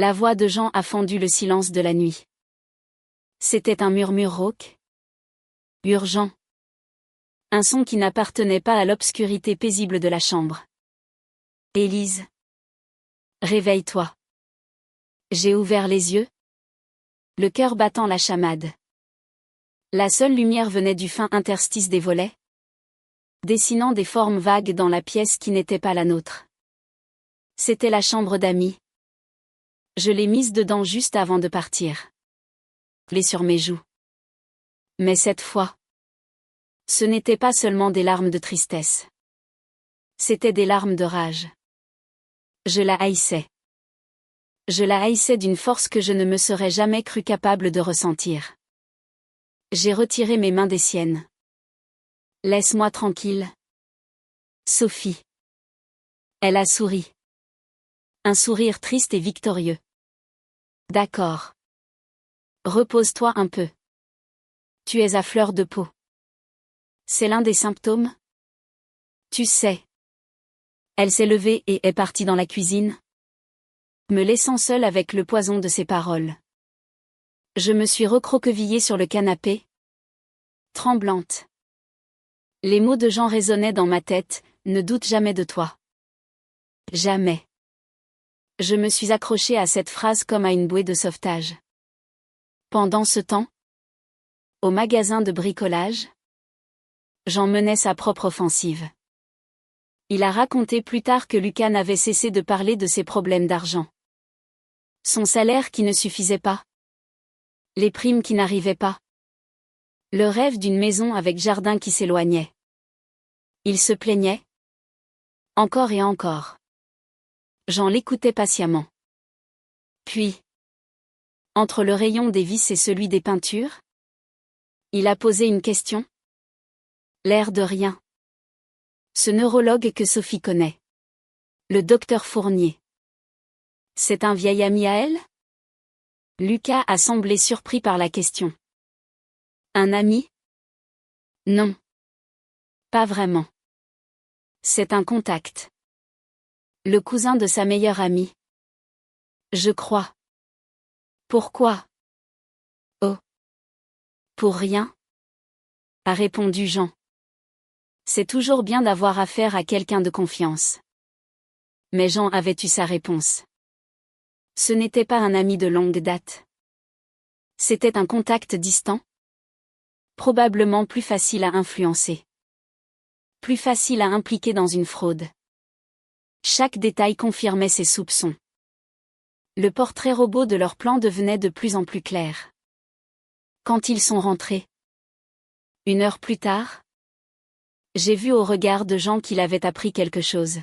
La voix de Jean a fendu le silence de la nuit. C'était un murmure rauque. Urgent. Un son qui n'appartenait pas à l'obscurité paisible de la chambre. Élise. Réveille-toi. J'ai ouvert les yeux. Le cœur battant la chamade. La seule lumière venait du fin interstice des volets, dessinant des formes vagues dans la pièce qui n'était pas la nôtre. C'était la chambre d'Amy. Je l'ai mise dedans juste avant de partir. Les sur mes joues. Mais cette fois, ce n'était pas seulement des larmes de tristesse. C'était des larmes de rage. Je la haïssais. Je la haïssais d'une force que je ne me serais jamais cru capable de ressentir. J'ai retiré mes mains des siennes. Laisse-moi tranquille. Sophie. Elle a souri. Un sourire triste et victorieux. D'accord. Repose-toi un peu. Tu es à fleur de peau. C'est l'un des symptômes? Tu sais. Elle s'est levée et est partie dans la cuisine, me laissant seule avec le poison de ses paroles. Je me suis recroquevillée sur le canapé, tremblante. Les mots de Jean résonnaient dans ma tête, ne doute jamais de toi. Jamais. Je me suis accrochée à cette phrase comme à une bouée de sauvetage. Pendant ce temps, au magasin de bricolage, Jean menait sa propre offensive. Il a raconté plus tard que Lucas n'avait cessé de parler de ses problèmes d'argent. Son salaire qui ne suffisait pas. Les primes qui n'arrivaient pas. Le rêve d'une maison avec jardin qui s'éloignait. Il se plaignait. Encore et encore. Jean l'écoutait patiemment. Puis, entre le rayon des vis et celui des peintures, il a posé une question. L'air de rien. Ce neurologue que Sophie connaît. Le docteur Fournier. C'est un vieil ami à elle? Lucas a semblé surpris par la question. Un ami? Non. Pas vraiment. C'est un contact. Le cousin de sa meilleure amie. Je crois. Pourquoi? Oh. Pour rien? A répondu Jean. C'est toujours bien d'avoir affaire à quelqu'un de confiance. Mais Jean avait eu sa réponse. Ce n'était pas un ami de longue date. C'était un contact distant. Probablement plus facile à influencer. Plus facile à impliquer dans une fraude. Chaque détail confirmait ses soupçons. Le portrait robot de leur plan devenait de plus en plus clair. Quand ils sont rentrés. 1 heure plus tard. J'ai vu au regard de Jean qu'il avait appris quelque chose.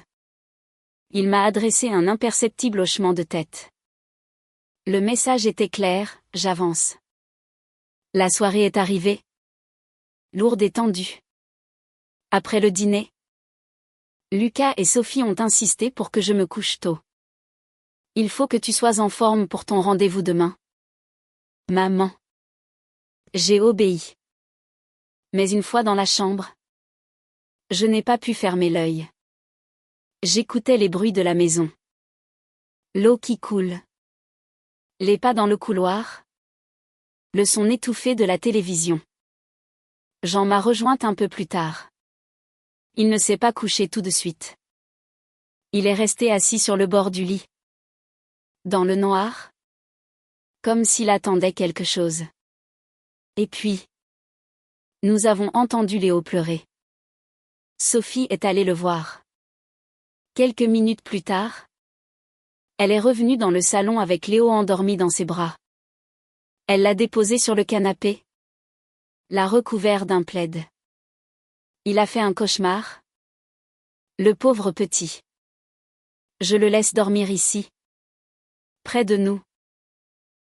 Il m'a adressé un imperceptible hochement de tête. Le message était clair, j'avance. La soirée est arrivée. Lourde et tendue. Après le dîner, Lucas et Sophie ont insisté pour que je me couche tôt. Il faut que tu sois en forme pour ton rendez-vous demain. Maman. J'ai obéi. Mais une fois dans la chambre, je n'ai pas pu fermer l'œil. J'écoutais les bruits de la maison. L'eau qui coule. Les pas dans le couloir. Le son étouffé de la télévision. Jean m'a rejointe un peu plus tard. Il ne s'est pas couché tout de suite. Il est resté assis sur le bord du lit. Dans le noir. Comme s'il attendait quelque chose. Et puis, nous avons entendu Léo pleurer. Sophie est allée le voir. Quelques minutes plus tard, elle est revenue dans le salon avec Léo endormi dans ses bras. Elle l'a déposé sur le canapé. L'a recouvert d'un plaid. Il a fait un cauchemar. Le pauvre petit. Je le laisse dormir ici. Près de nous.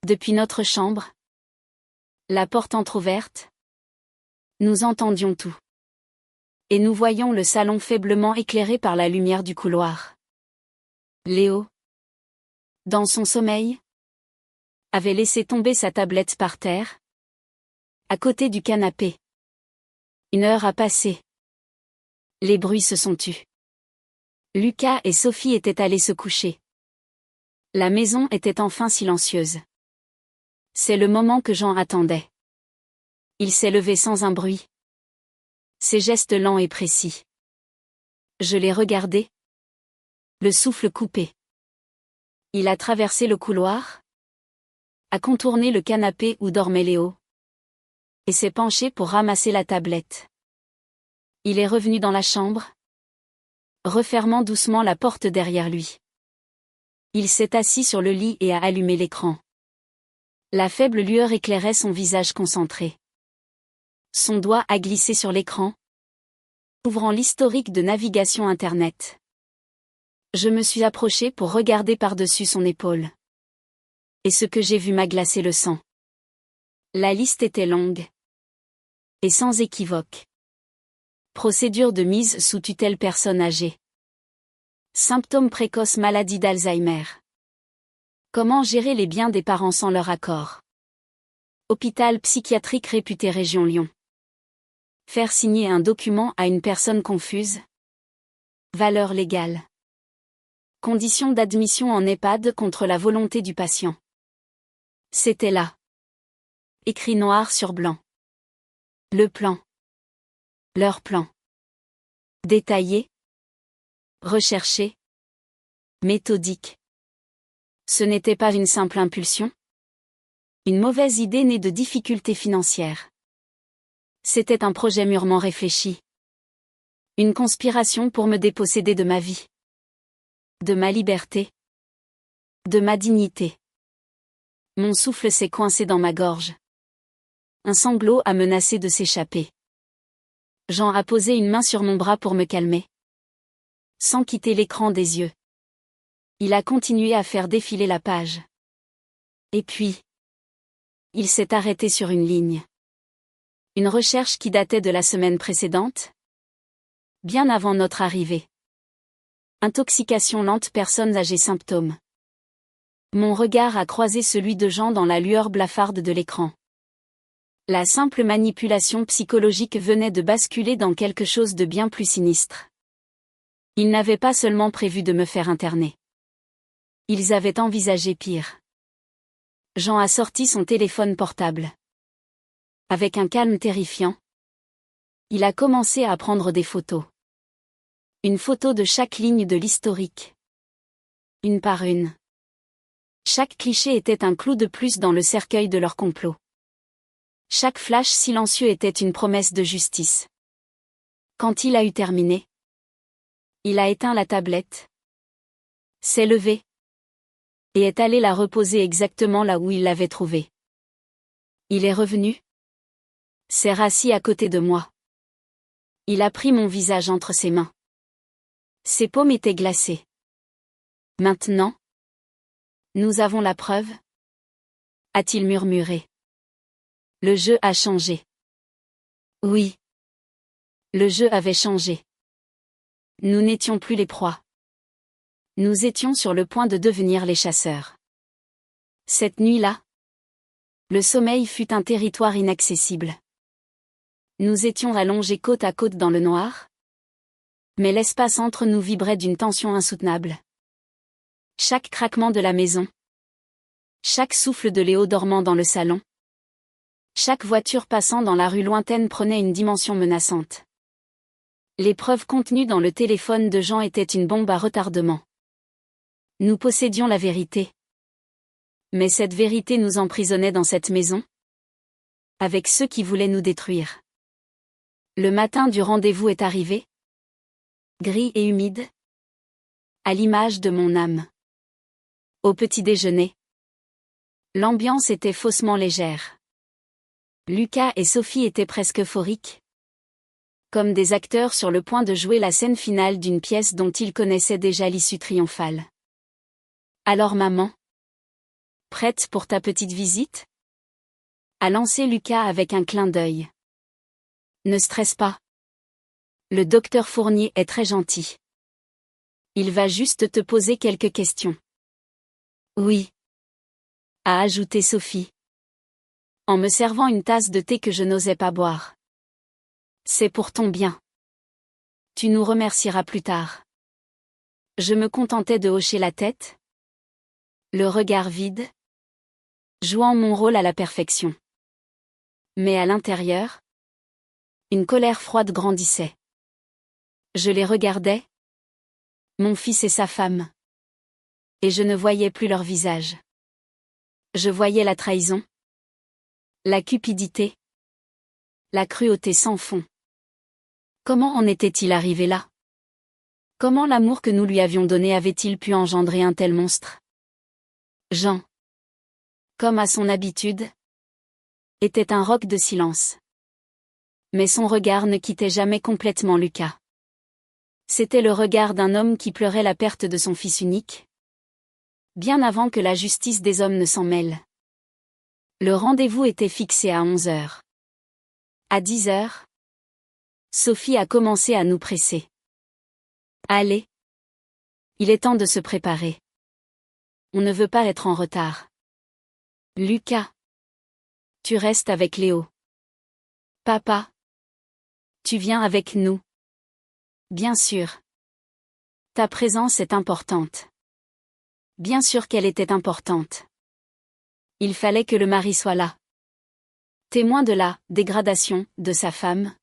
Depuis notre chambre. La porte entr'ouverte. Nous entendions tout. Et nous voyions le salon faiblement éclairé par la lumière du couloir. Léo, dans son sommeil, avait laissé tomber sa tablette par terre, à côté du canapé. 1 heure a passé. Les bruits se sont tus. Lucas et Sophie étaient allés se coucher. La maison était enfin silencieuse. C'est le moment que Jean attendait. Il s'est levé sans un bruit. Ses gestes lents et précis. Je l'ai regardé. Le souffle coupé. Il a traversé le couloir. A contourné le canapé où dormait Léo. Et s'est penché pour ramasser la tablette. Il est revenu dans la chambre, refermant doucement la porte derrière lui. Il s'est assis sur le lit et a allumé l'écran. La faible lueur éclairait son visage concentré. Son doigt a glissé sur l'écran, ouvrant l'historique de navigation Internet. Je me suis approché pour regarder par-dessus son épaule. Et ce que j'ai vu m'a glacé le sang. La liste était longue. Et sans équivoque. Procédure de mise sous tutelle personne âgée. Symptômes précoces maladie d'Alzheimer. Comment gérer les biens des parents sans leur accord. Hôpital psychiatrique réputé région Lyon. Faire signer un document à une personne confuse. Valeur légale. Conditions d'admission en EHPAD contre la volonté du patient. C'était là. Écrit noir sur blanc. Le plan. Leur plan. Détaillé. Recherché. Méthodique. Ce n'était pas une simple impulsion. Une mauvaise idée née de difficultés financières. C'était un projet mûrement réfléchi. Une conspiration pour me déposséder de ma vie. De ma liberté. De ma dignité. Mon souffle s'est coincé dans ma gorge. Un sanglot a menacé de s'échapper. Jean a posé une main sur mon bras pour me calmer. Sans quitter l'écran des yeux. Il a continué à faire défiler la page. Et puis, il s'est arrêté sur une ligne. Une recherche qui datait de la semaine précédente. Bien avant notre arrivée. Intoxication lente, personnes âgées, symptômes. Mon regard a croisé celui de Jean dans la lueur blafarde de l'écran. La simple manipulation psychologique venait de basculer dans quelque chose de bien plus sinistre. Ils n'avaient pas seulement prévu de me faire interner. Ils avaient envisagé pire. Jean a sorti son téléphone portable. Avec un calme terrifiant, il a commencé à prendre des photos. Une photo de chaque ligne de l'historique. Une par une. Chaque cliché était un clou de plus dans le cercueil de leur complot. Chaque flash silencieux était une promesse de justice. Quand il a eu terminé, il a éteint la tablette, s'est levé, et est allé la reposer exactement là où il l'avait trouvée. Il est revenu, s'est rassis à côté de moi. Il a pris mon visage entre ses mains. Ses paumes étaient glacées. Maintenant, nous avons la preuve, a-t-il murmuré. Le jeu a changé. Oui. Le jeu avait changé. Nous n'étions plus les proies. Nous étions sur le point de devenir les chasseurs. Cette nuit-là, le sommeil fut un territoire inaccessible. Nous étions allongés côte à côte dans le noir. Mais l'espace entre nous vibrait d'une tension insoutenable. Chaque craquement de la maison. Chaque souffle de Léo dormant dans le salon. Chaque voiture passant dans la rue lointaine prenait une dimension menaçante. Les preuves contenues dans le téléphone de Jean étaient une bombe à retardement. Nous possédions la vérité. Mais cette vérité nous emprisonnait dans cette maison. Avec ceux qui voulaient nous détruire. Le matin du rendez-vous est arrivé. Gris et humide. À l'image de mon âme. Au petit déjeuner. L'ambiance était faussement légère. Lucas et Sophie étaient presque euphoriques. Comme des acteurs sur le point de jouer la scène finale d'une pièce dont ils connaissaient déjà l'issue triomphale. Alors maman? Prête pour ta petite visite? A lancé Lucas avec un clin d'œil. Ne stresse pas. Le docteur Fournier est très gentil. Il va juste te poser quelques questions. Oui. A ajouté Sophie. En me servant une tasse de thé que je n'osais pas boire. C'est pour ton bien. Tu nous remercieras plus tard. Je me contentais de hocher la tête. Le regard vide, jouant mon rôle à la perfection. Mais à l'intérieur, une colère froide grandissait. Je les regardais, mon fils et sa femme. Et je ne voyais plus leur visage. Je voyais la trahison, la cupidité, la cruauté sans fond. Comment en était-il arrivé là? Comment l'amour que nous lui avions donné avait-il pu engendrer un tel monstre? Jean, comme à son habitude, était un roc de silence. Mais son regard ne quittait jamais complètement Lucas. C'était le regard d'un homme qui pleurait la perte de son fils unique, bien avant que la justice des hommes ne s'en mêle. Le rendez-vous était fixé à 11 heures. À 10 heures, Sophie a commencé à nous presser. Allez. Il est temps de se préparer. On ne veut pas être en retard. Lucas. Tu restes avec Léo. Papa. Tu viens avec nous. Bien sûr. Ta présence est importante. Bien sûr qu'elle était importante. Il fallait que le mari soit là. Témoin de la dégradation de sa femme.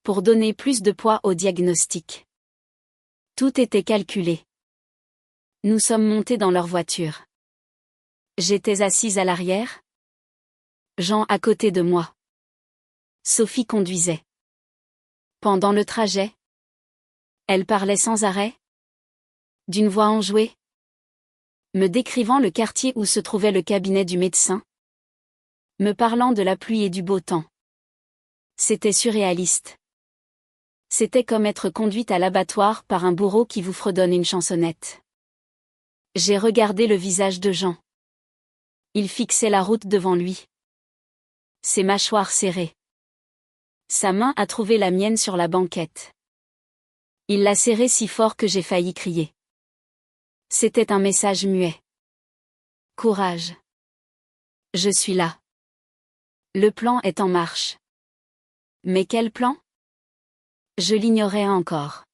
Pour donner plus de poids au diagnostic. Tout était calculé. Nous sommes montés dans leur voiture. J'étais assise à l'arrière. Jean à côté de moi. Sophie conduisait. Pendant le trajet, elle parlait sans arrêt, d'une voix enjouée, me décrivant le quartier où se trouvait le cabinet du médecin, me parlant de la pluie et du beau temps. C'était surréaliste. C'était comme être conduite à l'abattoir par un bourreau qui vous fredonne une chansonnette. J'ai regardé le visage de Jean. Il fixait la route devant lui. Ses mâchoires serrées. Sa main a trouvé la mienne sur la banquette. Il l'a serrée si fort que j'ai failli crier. C'était un message muet. Courage. Je suis là. Le plan est en marche. Mais quel plan? Je l'ignorais encore.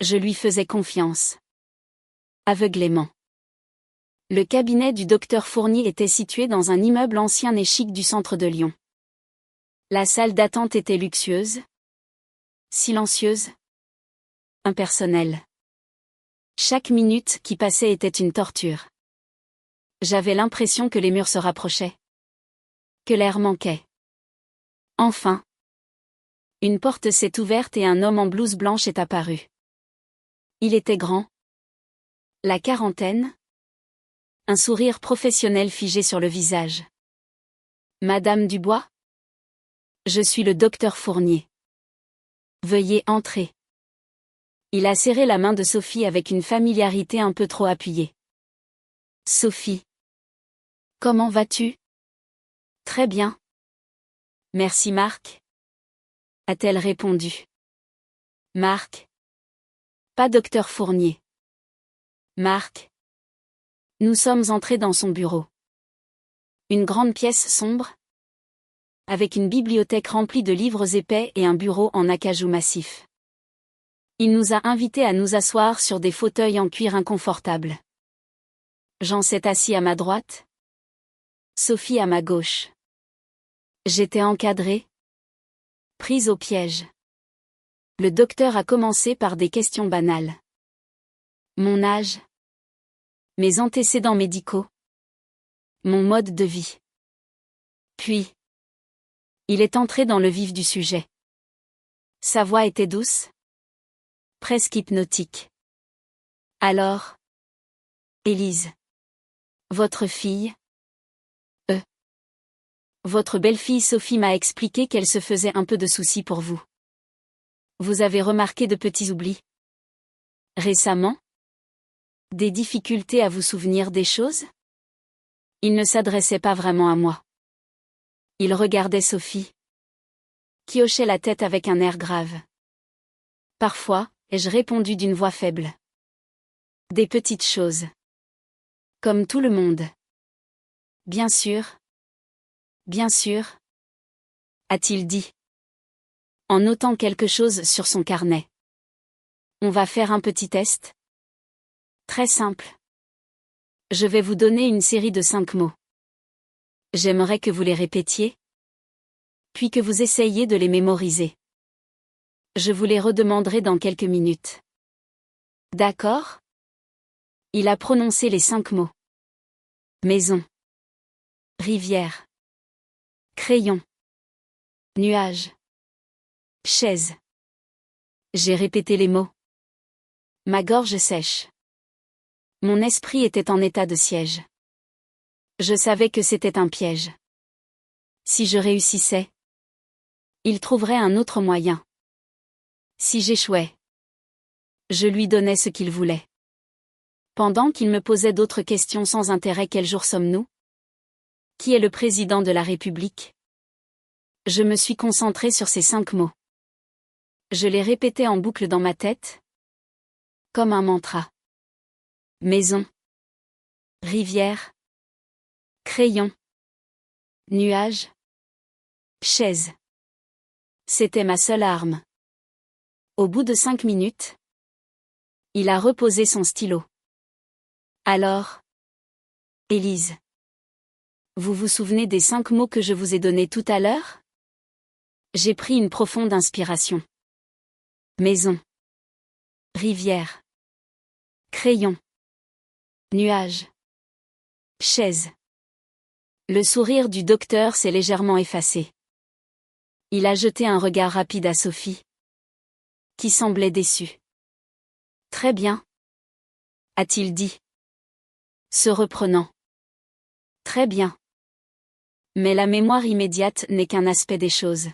Je lui faisais confiance. Aveuglément. Le cabinet du docteur Fournier était situé dans un immeuble ancien et chic du centre de Lyon. La salle d'attente était luxueuse, silencieuse, impersonnelle. Chaque minute qui passait était une torture. J'avais l'impression que les murs se rapprochaient. Que l'air manquait. Enfin. Une porte s'est ouverte et un homme en blouse blanche est apparu. Il était grand. La quarantaine. Un sourire professionnel figé sur le visage. Madame Dubois? Je suis le docteur Fournier. Veuillez entrer. Il a serré la main de Sophie avec une familiarité un peu trop appuyée. Sophie. Comment vas-tu? Très bien. Merci Marc. A-t-elle répondu. Marc. Pas docteur Fournier. Marc. Nous sommes entrés dans son bureau. Une grande pièce sombre, avec une bibliothèque remplie de livres épais et un bureau en acajou massif. Il nous a invités à nous asseoir sur des fauteuils en cuir inconfortables. Jean s'est assis à ma droite. Sophie à ma gauche. J'étais encadrée. Prise au piège. Le docteur a commencé par des questions banales. Mon âge. Mes antécédents médicaux. Mon mode de vie. Puis. Il est entré dans le vif du sujet. Sa voix était douce. Presque hypnotique. Alors. Élise. Votre fille. Votre belle-fille Sophie m'a expliqué qu'elle se faisait un peu de soucis pour vous. Vous avez remarqué de petits oublis? Récemment? Des difficultés à vous souvenir des choses? Il ne s'adressait pas vraiment à moi. Il regardait Sophie, qui hochait la tête avec un air grave. Parfois, ai-je répondu d'une voix faible. Des petites choses. Comme tout le monde. Bien sûr. Bien sûr. A-t-il dit. En notant quelque chose sur son carnet. On va faire un petit test. Très simple. Je vais vous donner une série de 5 mots. J'aimerais que vous les répétiez, puis que vous essayiez de les mémoriser. Je vous les redemanderai dans quelques minutes. D'accord? Il a prononcé les 5 mots. Maison. Rivière. Crayon. Nuage. Chaise. J'ai répété les mots. Ma gorge sèche. Mon esprit était en état de siège. Je savais que c'était un piège. Si je réussissais, il trouverait un autre moyen. Si j'échouais, je lui donnais ce qu'il voulait. Pendant qu'il me posait d'autres questions sans intérêt, quel jour sommes-nous? Qui est le président de la République? Je me suis concentré sur ces 5 mots. Je les répétais en boucle dans ma tête, comme un mantra. Maison. Rivière. Crayon. Nuage. Chaise. C'était ma seule arme. Au bout de 5 minutes, il a reposé son stylo. Alors, Élise, vous vous souvenez des 5 mots que je vous ai donnés tout à l'heure? J'ai pris une profonde inspiration. Maison. Rivière. Crayon. Nuage. Chaise. Le sourire du docteur s'est légèrement effacé. Il a jeté un regard rapide à Sophie, qui semblait déçue. Très bien, a-t-il dit, se reprenant. Très bien. Mais la mémoire immédiate n'est qu'un aspect des choses.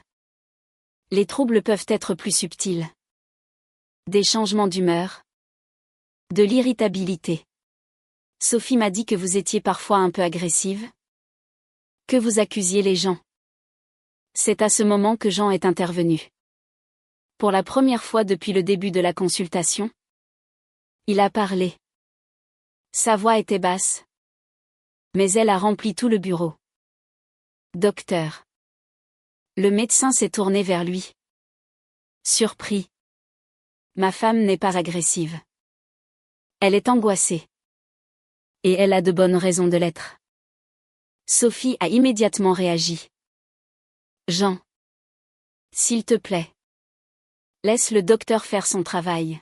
Les troubles peuvent être plus subtils. Des changements d'humeur. De l'irritabilité. Sophie m'a dit que vous étiez parfois un peu agressive. Que vous accusiez les gens. C'est à ce moment que Jean est intervenu. Pour la première fois depuis le début de la consultation, il a parlé. Sa voix était basse, mais elle a rempli tout le bureau. Docteur. Le médecin s'est tourné vers lui. Surpris. Ma femme n'est pas agressive. Elle est angoissée. Et elle a de bonnes raisons de l'être. Sophie a immédiatement réagi. Jean. S'il te plaît. Laisse le docteur faire son travail.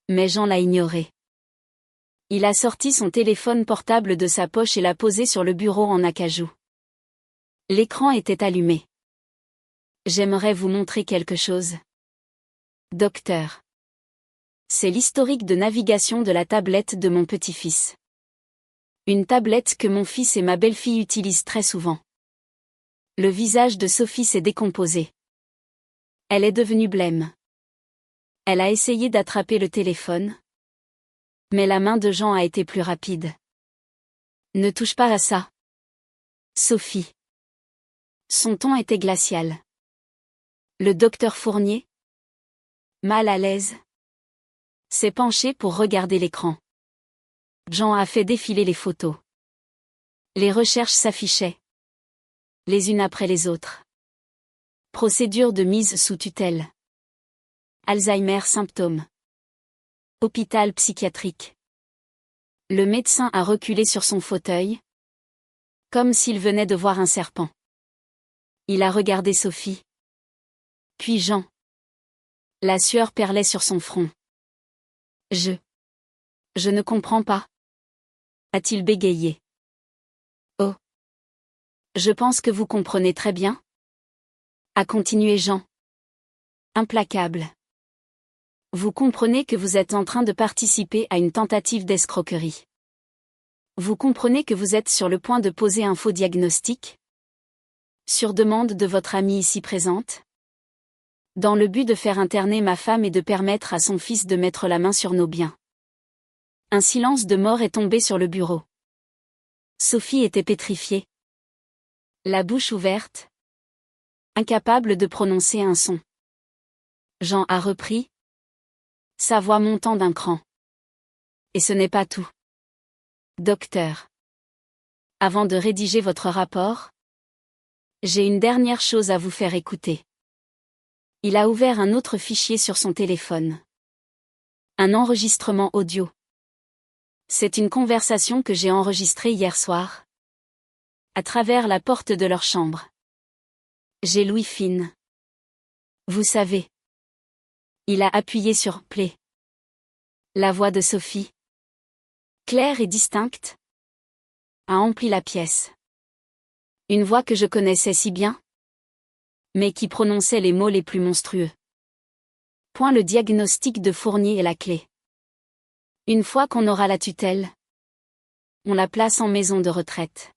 Mais Jean l'a ignoré. Il a sorti son téléphone portable de sa poche et l'a posé sur le bureau en acajou. L'écran était allumé. J'aimerais vous montrer quelque chose. Docteur. C'est l'historique de navigation de la tablette de mon petit-fils. Une tablette que mon fils et ma belle-fille utilisent très souvent. Le visage de Sophie s'est décomposé. Elle est devenue blême. Elle a essayé d'attraper le téléphone. Mais la main de Jean a été plus rapide. Ne touche pas à ça. Sophie. Son ton était glacial. Le docteur Fournier, mal à l'aise, s'est penché pour regarder l'écran. Jean a fait défiler les photos. Les recherches s'affichaient. Les unes après les autres. Procédure de mise sous tutelle. Alzheimer symptômes. Hôpital psychiatrique. Le médecin a reculé sur son fauteuil, comme s'il venait de voir un serpent. Il a regardé Sophie. Puis Jean. La sueur perlait sur son front. Je ne comprends pas. A-t-il bégayé. Oh. Je pense que vous comprenez très bien. A continué Jean. Implacable. Vous comprenez que vous êtes en train de participer à une tentative d'escroquerie. Vous comprenez que vous êtes sur le point de poser un faux diagnostic? Sur demande de votre amie ici présente? Dans le but de faire interner ma femme et de permettre à son fils de mettre la main sur nos biens. Un silence de mort est tombé sur le bureau. Sophie était pétrifiée. La bouche ouverte. Incapable de prononcer un son. Jean a repris. Sa voix montant d'un cran. Et ce n'est pas tout. Docteur. Avant de rédiger votre rapport, j'ai une dernière chose à vous faire écouter. Il a ouvert un autre fichier sur son téléphone. Un enregistrement audio. C'est une conversation que j'ai enregistrée hier soir. À travers la porte de leur chambre. J'ai l'ouïe fine. Vous savez. Il a appuyé sur play. La voix de Sophie, claire et distincte, a empli la pièce. Une voix que je connaissais si bien, mais qui prononçait les mots les plus monstrueux. Point le diagnostic de Fournier est la clé. Une fois qu'on aura la tutelle, on la place en maison de retraite.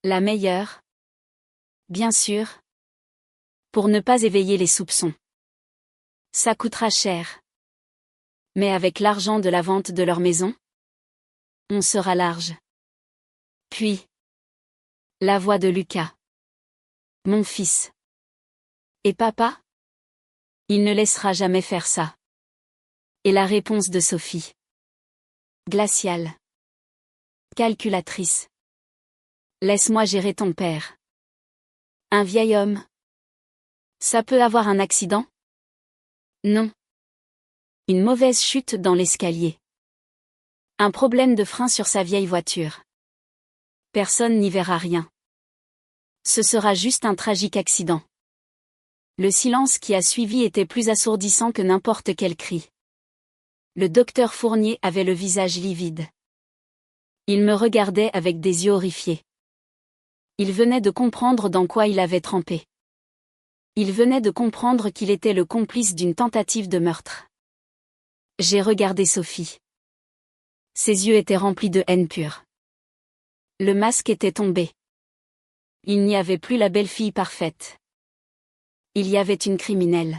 La meilleure, bien sûr, pour ne pas éveiller les soupçons. Ça coûtera cher. Mais avec l'argent de la vente de leur maison, on sera large. Puis, la voix de Lucas. Mon fils. Et papa? Il ne laissera jamais faire ça. Et la réponse de Sophie. Glaciale. Calculatrice. Laisse-moi gérer ton père. Un vieil homme. Ça peut avoir un accident? Non. Une mauvaise chute dans l'escalier. Un problème de frein sur sa vieille voiture. Personne n'y verra rien. Ce sera juste un tragique accident. Le silence qui a suivi était plus assourdissant que n'importe quel cri. Le docteur Fournier avait le visage livide. Il me regardait avec des yeux horrifiés. Il venait de comprendre dans quoi il avait trempé. Il venait de comprendre qu'il était le complice d'une tentative de meurtre. J'ai regardé Sophie. Ses yeux étaient remplis de haine pure. Le masque était tombé. Il n'y avait plus la belle fille parfaite. Il y avait une criminelle.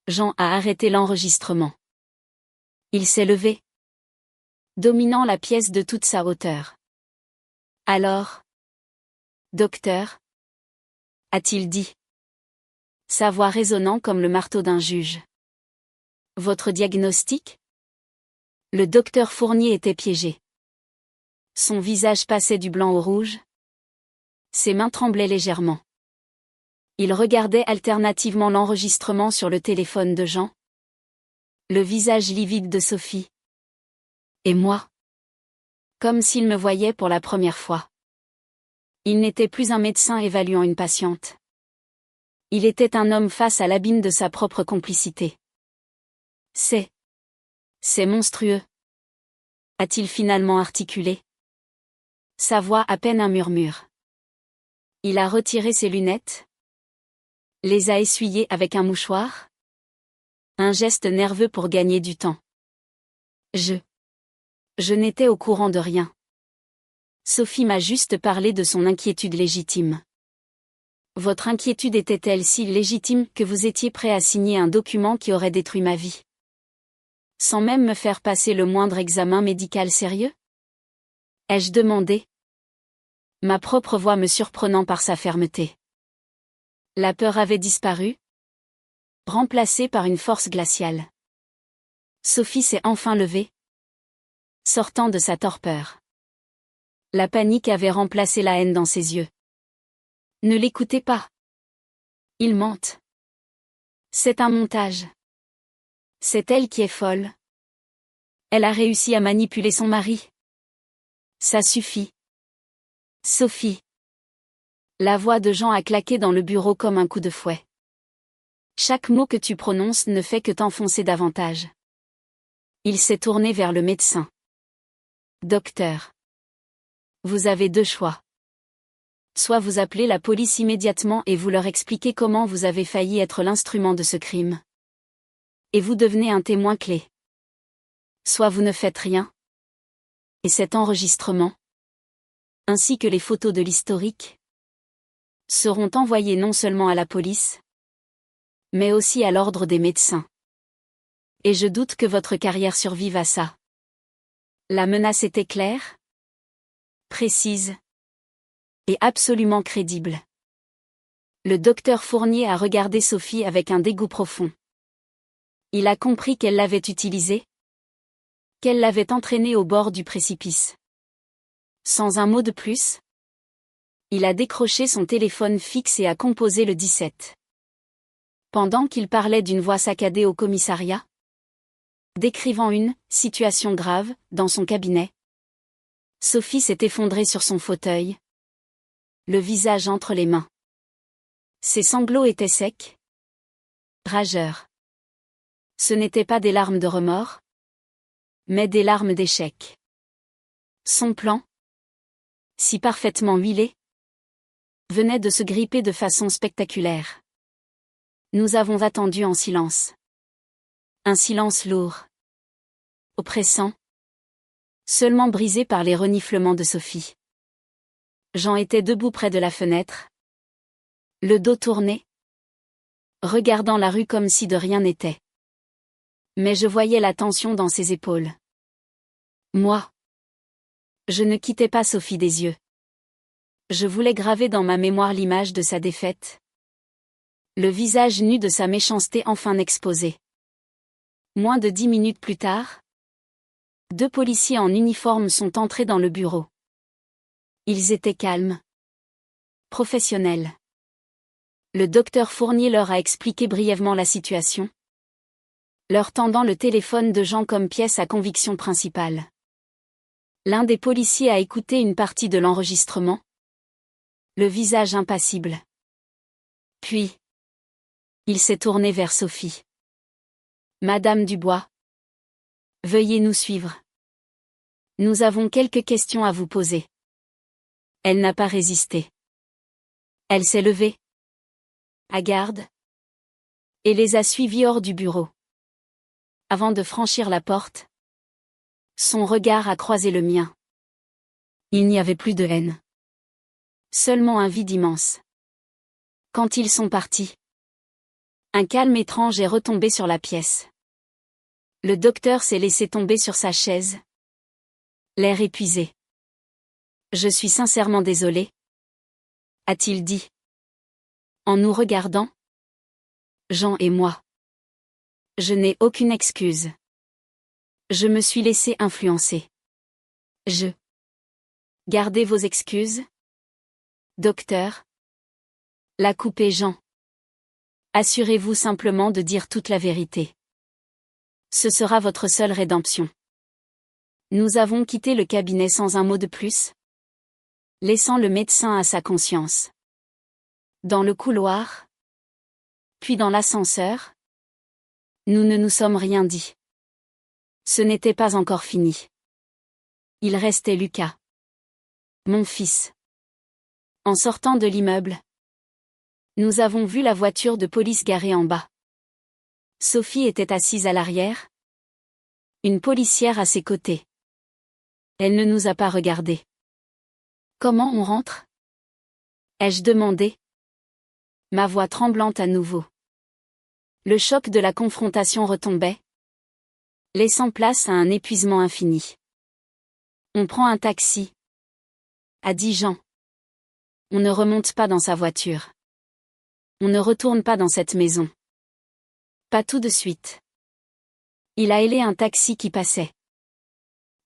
Jean a arrêté l'enregistrement. Il s'est levé, dominant la pièce de toute sa hauteur. Alors, docteur, a-t-il dit, sa voix résonnant comme le marteau d'un juge. Votre diagnostic? Le docteur Fournier était piégé. Son visage passait du blanc au rouge. Ses mains tremblaient légèrement. Il regardait alternativement l'enregistrement sur le téléphone de Jean, le visage livide de Sophie. Et moi. Comme s'il me voyait pour la première fois. Il n'était plus un médecin évaluant une patiente. Il était un homme face à l'abîme de sa propre complicité. C'est monstrueux. A-t-il finalement articulé? Sa voix à peine un murmure. Il a retiré ses lunettes, les a essuyées avec un mouchoir. Un geste nerveux pour gagner du temps. Je n'étais au courant de rien. Sophie m'a juste parlé de son inquiétude légitime. Votre inquiétude était-elle si légitime que vous étiez prêt à signer un document qui aurait détruit ma vie? Sans même me faire passer le moindre examen médical sérieux? Ai-je demandé? Ma propre voix me surprenant par sa fermeté. La peur avait disparu, remplacée par une force glaciale. Sophie s'est enfin levée, sortant de sa torpeur. La panique avait remplacé la haine dans ses yeux. Ne l'écoutez pas. Ils mentent. C'est un montage. C'est elle qui est folle. Elle a réussi à manipuler son mari. Ça suffit. Sophie. La voix de Jean a claqué dans le bureau comme un coup de fouet. Chaque mot que tu prononces ne fait que t'enfoncer davantage. Il s'est tourné vers le médecin. Docteur. Vous avez deux choix. Soit vous appelez la police immédiatement et vous leur expliquez comment vous avez failli être l'instrument de ce crime. Et vous devenez un témoin clé. Soit vous ne faites rien. Et cet enregistrement, ainsi que les photos de l'historique, seront envoyés non seulement à la police, mais aussi à l'ordre des médecins. Et je doute que votre carrière survive à ça. La menace était claire, précise et absolument crédible. Le docteur Fournier a regardé Sophie avec un dégoût profond. Il a compris qu'elle l'avait utilisée, qu'elle l'avait entraînée au bord du précipice. Sans un mot de plus, il a décroché son téléphone fixe et a composé le 17. Pendant qu'il parlait d'une voix saccadée au commissariat, Décrivant une situation grave dans son cabinet, Sophie s'est effondrée sur son fauteuil, le visage entre les mains. Ses sanglots étaient secs, rageurs. Ce n'étaient pas des larmes de remords, mais des larmes d'échec. Son plan, si parfaitement huilé, venait de se gripper de façon spectaculaire. Nous avons attendu en silence. Un silence lourd, oppressant, seulement brisé par les reniflements de Sophie. Jean était debout près de la fenêtre, le dos tourné, regardant la rue comme si de rien n'était. Mais je voyais la tension dans ses épaules. Moi, je ne quittais pas Sophie des yeux. Je voulais graver dans ma mémoire l'image de sa défaite. Le visage nu de sa méchanceté enfin exposé. Moins de 10 minutes plus tard, 2 policiers en uniforme sont entrés dans le bureau. Ils étaient calmes, professionnels. Le docteur Fournier leur a expliqué brièvement la situation, leur tendant le téléphone de Jean comme pièce à conviction principale. L'un des policiers a écouté une partie de l'enregistrement, le visage impassible. Puis, il s'est tourné vers Sophie. « Madame Dubois, veuillez nous suivre. Nous avons quelques questions à vous poser. » Elle n'a pas résisté. Elle s'est levée, hagarde, et les a suivis hors du bureau. Avant de franchir la porte, son regard a croisé le mien. Il n'y avait plus de haine. Seulement un vide immense. Quand ils sont partis, un calme étrange est retombé sur la pièce. Le docteur s'est laissé tomber sur sa chaise, l'air épuisé. « Je suis sincèrement désolé, » a-t-il dit. En nous regardant, Jean et moi. Je n'ai aucune excuse. Je me suis laissé influencer. Gardez vos excuses, docteur. L'a coupé Jean. Assurez-vous simplement de dire toute la vérité. Ce sera votre seule rédemption. Nous avons quitté le cabinet sans un mot de plus, laissant le médecin à sa conscience. Dans le couloir, puis dans l'ascenseur, nous ne nous sommes rien dit. Ce n'était pas encore fini. Il restait Lucas. Mon fils. En sortant de l'immeuble, nous avons vu la voiture de police garée en bas. Sophie était assise à l'arrière, une policière à ses côtés. Elle ne nous a pas regardés. Comment on rentre ? Ai-je demandé ? Ma voix tremblante à nouveau. Le choc de la confrontation retombait, laissant place à un épuisement infini. On prend un taxi, a dit Jean. On ne remonte pas dans sa voiture. On ne retourne pas dans cette maison. Pas tout de suite. Il a hélé un taxi qui passait.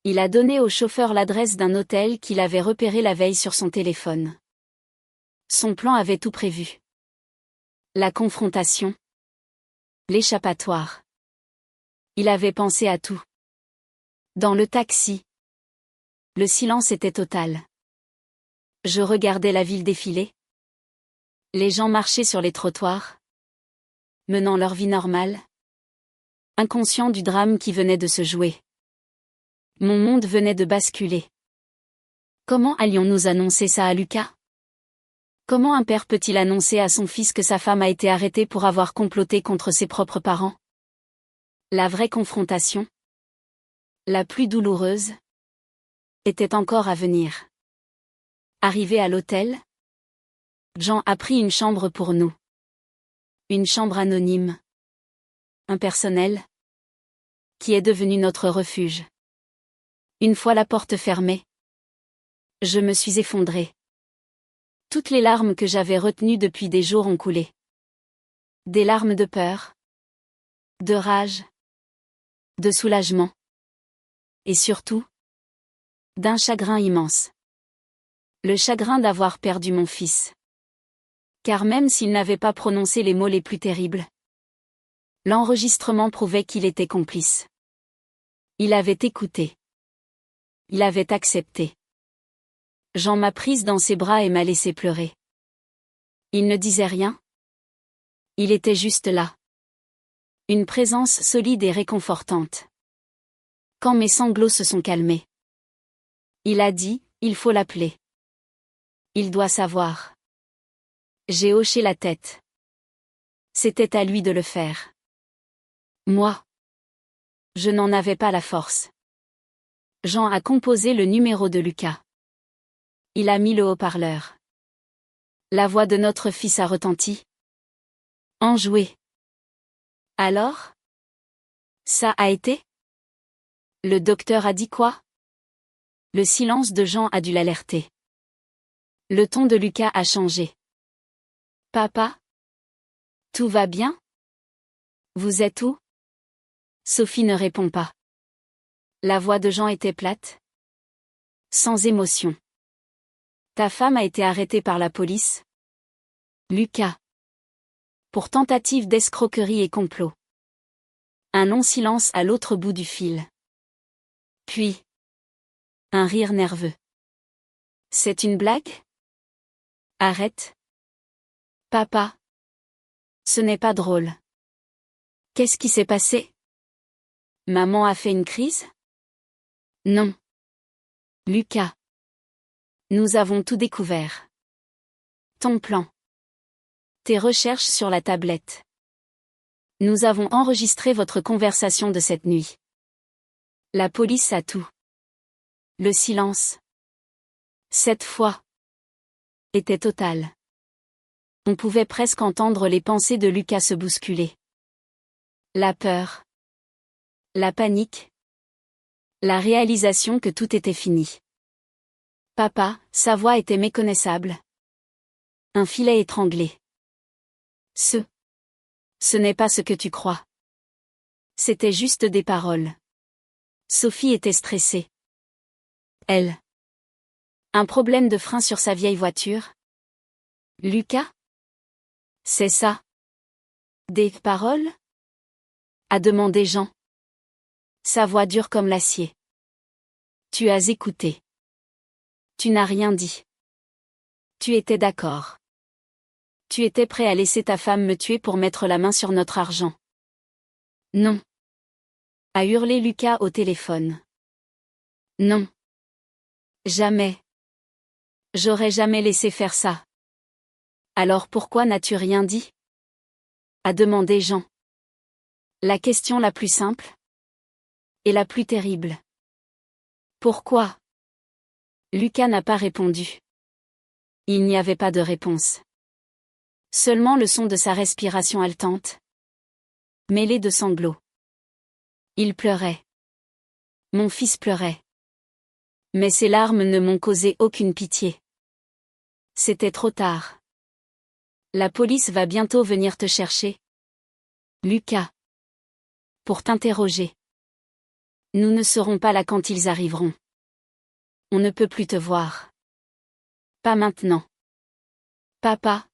Il a donné au chauffeur l'adresse d'un hôtel qu'il avait repéré la veille sur son téléphone. Son plan avait tout prévu. La confrontation. L'échappatoire. Il avait pensé à tout. Dans le taxi, le silence était total. Je regardais la ville défiler. Les gens marchaient sur les trottoirs, menant leur vie normale, inconscients du drame qui venait de se jouer. Mon monde venait de basculer. Comment allions-nous annoncer ça à Lucas ? Comment un père peut-il annoncer à son fils que sa femme a été arrêtée pour avoir comploté contre ses propres parents ? La vraie confrontation, la plus douloureuse, était encore à venir. Arrivé à l'hôtel, Jean a pris une chambre pour nous. Une chambre anonyme, impersonnelle, qui est devenue notre refuge. Une fois la porte fermée, je me suis effondrée. Toutes les larmes que j'avais retenues depuis des jours ont coulé. Des larmes de peur, de rage, de soulagement. Et surtout, d'un chagrin immense. Le chagrin d'avoir perdu mon fils. Car même s'il n'avait pas prononcé les mots les plus terribles, l'enregistrement prouvait qu'il était complice. Il avait écouté. Il avait accepté. Jean m'a prise dans ses bras et m'a laissé pleurer. Il ne disait rien. Il était juste là. Une présence solide et réconfortante. Quand mes sanglots se sont calmés, il a dit, il faut l'appeler. Il doit savoir. J'ai hoché la tête. C'était à lui de le faire. Moi, je n'en avais pas la force. Jean a composé le numéro de Lucas. Il a mis le haut-parleur. La voix de notre fils a retenti. Enjoué. Alors? Ça a été? Le docteur a dit quoi? Le silence de Jean a dû l'alerter. Le ton de Lucas a changé. Papa? Tout va bien? Vous êtes où? Sophie ne répond pas. La voix de Jean était plate. Sans émotion. Ta femme a été arrêtée par la police? Lucas. Pour tentative d'escroquerie et complot. Un long silence à l'autre bout du fil. Puis. Un rire nerveux. C'est une blague? Arrête. Papa. Ce n'est pas drôle. Qu'est-ce qui s'est passé? Maman a fait une crise? Non. Lucas. Nous avons tout découvert. Ton plan. Tes recherches sur la tablette. Nous avons enregistré votre conversation de cette nuit. La police a tout. Le silence. Cette fois. Était total. On pouvait presque entendre les pensées de Lucas se bousculer. La peur. La panique. La réalisation que tout était fini. Papa, sa voix était méconnaissable. Un filet étranglé. Ce n'est pas ce que tu crois. C'était juste des paroles. Sophie était stressée. Elle. Un problème de frein sur sa vieille voiture? Lucas? C'est ça. Des paroles? A demandé Jean. Sa voix dure comme l'acier. Tu as écouté. Tu n'as rien dit. Tu étais d'accord. Tu étais prêt à laisser ta femme me tuer pour mettre la main sur notre argent. Non. A hurlé Lucas au téléphone. Non. Jamais. J'aurais jamais laissé faire ça. Alors pourquoi n'as-tu rien dit? A demandé Jean. La question la plus simple. Et la plus terrible. Pourquoi? Lucas n'a pas répondu. Il n'y avait pas de réponse. Seulement le son de sa respiration haletante. Mêlé de sanglots. Il pleurait. Mon fils pleurait. Mais ses larmes ne m'ont causé aucune pitié. C'était trop tard. La police va bientôt venir te chercher. Lucas. Pour t'interroger. Nous ne serons pas là quand ils arriveront. On ne peut plus te voir. Pas maintenant. Papa.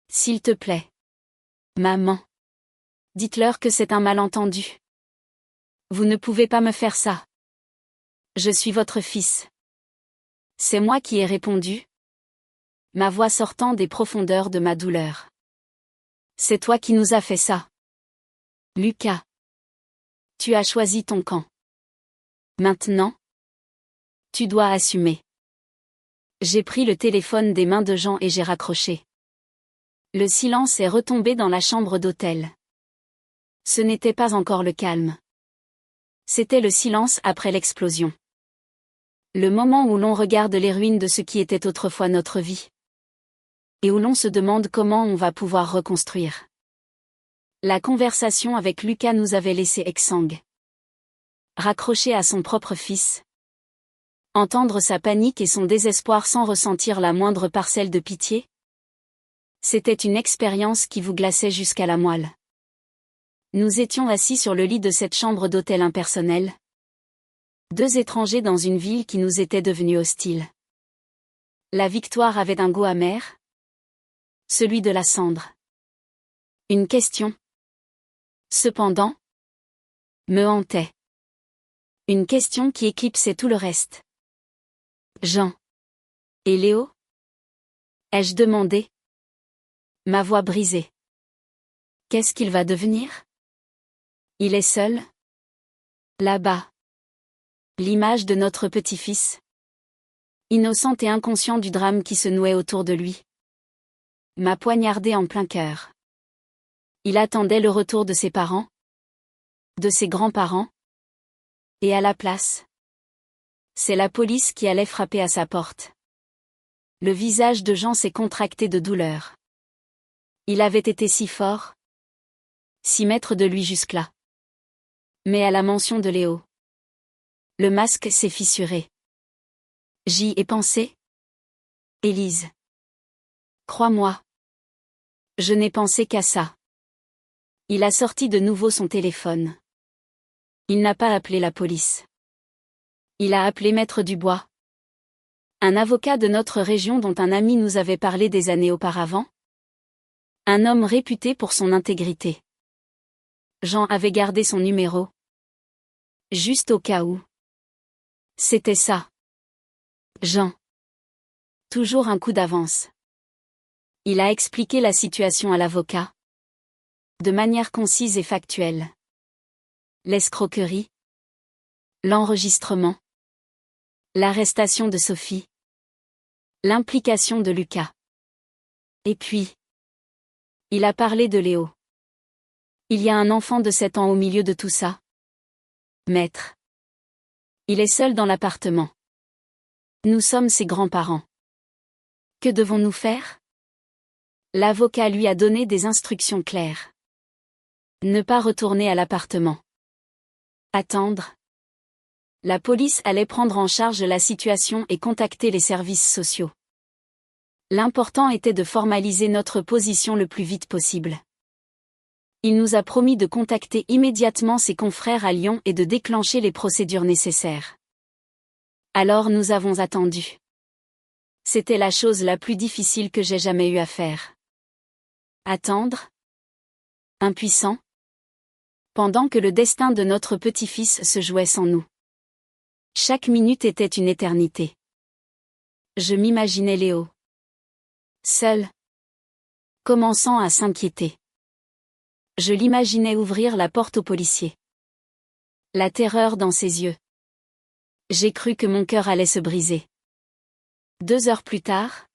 S'il te plaît. Maman. Dites-leur que c'est un malentendu. Vous ne pouvez pas me faire ça. Je suis votre fils. C'est moi qui ai répondu. Ma voix sortant des profondeurs de ma douleur. C'est toi qui nous as fait ça. Lucas. Tu as choisi ton camp. Maintenant. Tu dois assumer. J'ai pris le téléphone des mains de Jean et j'ai raccroché. Le silence est retombé dans la chambre d'hôtel. Ce n'était pas encore le calme. C'était le silence après l'explosion. Le moment où l'on regarde les ruines de ce qui était autrefois notre vie. Et où l'on se demande comment on va pouvoir reconstruire. La conversation avec Lucas nous avait laissé exsangues. Raccroché à son propre fils. Entendre sa panique et son désespoir sans ressentir la moindre parcelle de pitié. C'était une expérience qui vous glaçait jusqu'à la moelle. Nous étions assis sur le lit de cette chambre d'hôtel impersonnelle. Deux étrangers dans une ville qui nous était devenue hostile. La victoire avait un goût amer. Celui de la cendre. Une question. Cependant. Me hantait. Une question qui éclipsait tout le reste. Jean. Et Léo? Ai-je demandé? Ma voix brisée. Qu'est-ce qu'il va devenir? Il est seul? Là-bas. L'image de notre petit-fils. Innocent et inconscient du drame qui se nouait autour de lui. M'a poignardé en plein cœur. Il attendait le retour de ses parents? De ses grands-parents? Et à la place? C'est la police qui allait frapper à sa porte. Le visage de Jean s'est contracté de douleur. Il avait été si fort. Si maître de lui jusque-là. Mais à la mention de Léo. Le masque s'est fissuré. J'y ai pensé. Élise. Crois-moi. Je n'ai pensé qu'à ça. Il a sorti de nouveau son téléphone. Il n'a pas appelé la police. Il a appelé Maître Dubois. Un avocat de notre région dont un ami nous avait parlé des années auparavant. Un homme réputé pour son intégrité. Jean avait gardé son numéro. Juste au cas où. C'était ça. Jean. Toujours un coup d'avance. Il a expliqué la situation à l'avocat. De manière concise et factuelle. L'escroquerie. L'enregistrement. L'arrestation de Sophie. L'implication de Lucas. Et puis. Il a parlé de Léo. Il y a un enfant de 7 ans au milieu de tout ça. Maître. Il est seul dans l'appartement. Nous sommes ses grands-parents. Que devons-nous faire? L'avocat lui a donné des instructions claires. Ne pas retourner à l'appartement. Attendre. La police allait prendre en charge la situation et contacter les services sociaux. L'important était de formaliser notre position le plus vite possible. Il nous a promis de contacter immédiatement ses confrères à Lyon et de déclencher les procédures nécessaires. Alors nous avons attendu. C'était la chose la plus difficile que j'ai jamais eu à faire. Attendre? Impuissant? Pendant que le destin de notre petit-fils se jouait sans nous. Chaque minute était une éternité. Je m'imaginais Léo. Seul. Commençant à s'inquiéter. Je l'imaginais ouvrir la porte aux policiers. La terreur dans ses yeux. J'ai cru que mon cœur allait se briser. 2 heures plus tard,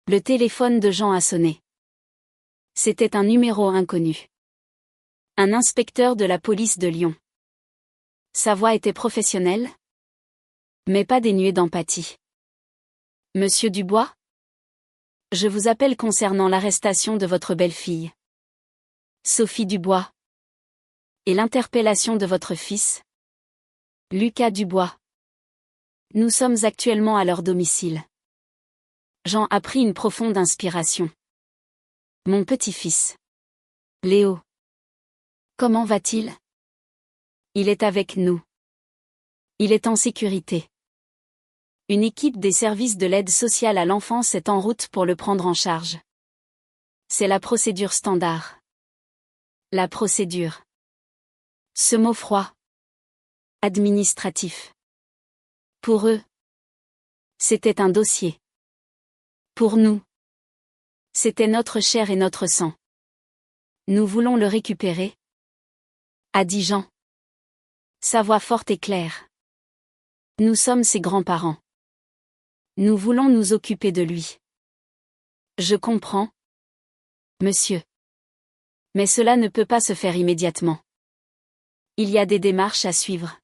le téléphone de Jean a sonné. C'était un numéro inconnu. Un inspecteur de la police de Lyon. Sa voix était professionnelle, mais pas dénuée d'empathie. Monsieur Dubois? Je vous appelle concernant l'arrestation de votre belle-fille. Sophie Dubois. Et l'interpellation de votre fils. Lucas Dubois. Nous sommes actuellement à leur domicile. Jean a pris une profonde inspiration. Mon petit-fils. Léo. Comment va-t-il? Il est avec nous. Il est en sécurité. Une équipe des services de l'aide sociale à l'enfance est en route pour le prendre en charge. C'est la procédure standard. La procédure. Ce mot froid. Administratif. Pour eux, c'était un dossier. Pour nous, c'était notre chair et notre sang. Nous voulons le récupérer, a dit Jean. Sa voix forte et claire. Nous sommes ses grands-parents. Nous voulons nous occuper de lui. Je comprends, monsieur. Mais cela ne peut pas se faire immédiatement. Il y a des démarches à suivre.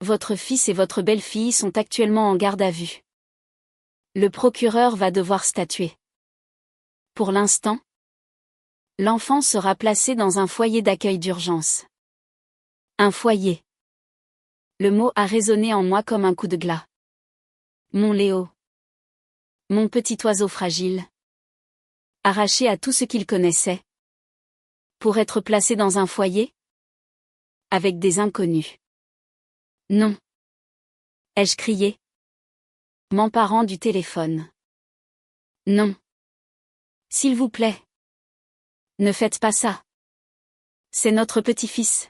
Votre fils et votre belle-fille sont actuellement en garde à vue. Le procureur va devoir statuer. Pour l'instant, l'enfant sera placé dans un foyer d'accueil d'urgence. Un foyer. Le mot a résonné en moi comme un coup de glas. Mon Léo. Mon petit oiseau fragile. Arraché à tout ce qu'il connaissait. Pour être placé dans un foyer? Avec des inconnus. Non. Ai-je crié? M'emparant du téléphone. Non. S'il vous plaît. Ne faites pas ça. C'est notre petit-fils.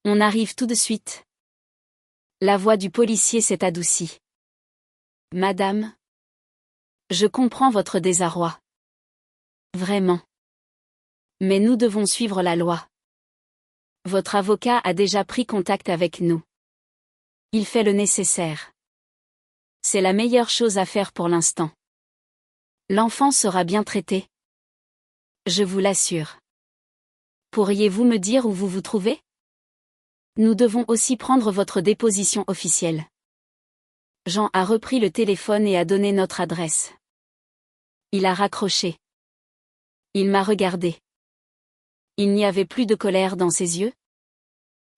On arrive tout de suite. La voix du policier s'est adoucie. Madame. Je comprends votre désarroi. Vraiment. Mais nous devons suivre la loi. Votre avocat a déjà pris contact avec nous. Il fait le nécessaire. C'est la meilleure chose à faire pour l'instant. L'enfant sera bien traité. Je vous l'assure. Pourriez-vous me dire où vous vous trouvez? Nous devons aussi prendre votre déposition officielle. Jean a repris le téléphone et a donné notre adresse. Il a raccroché. Il m'a regardé. Il n'y avait plus de colère dans ses yeux.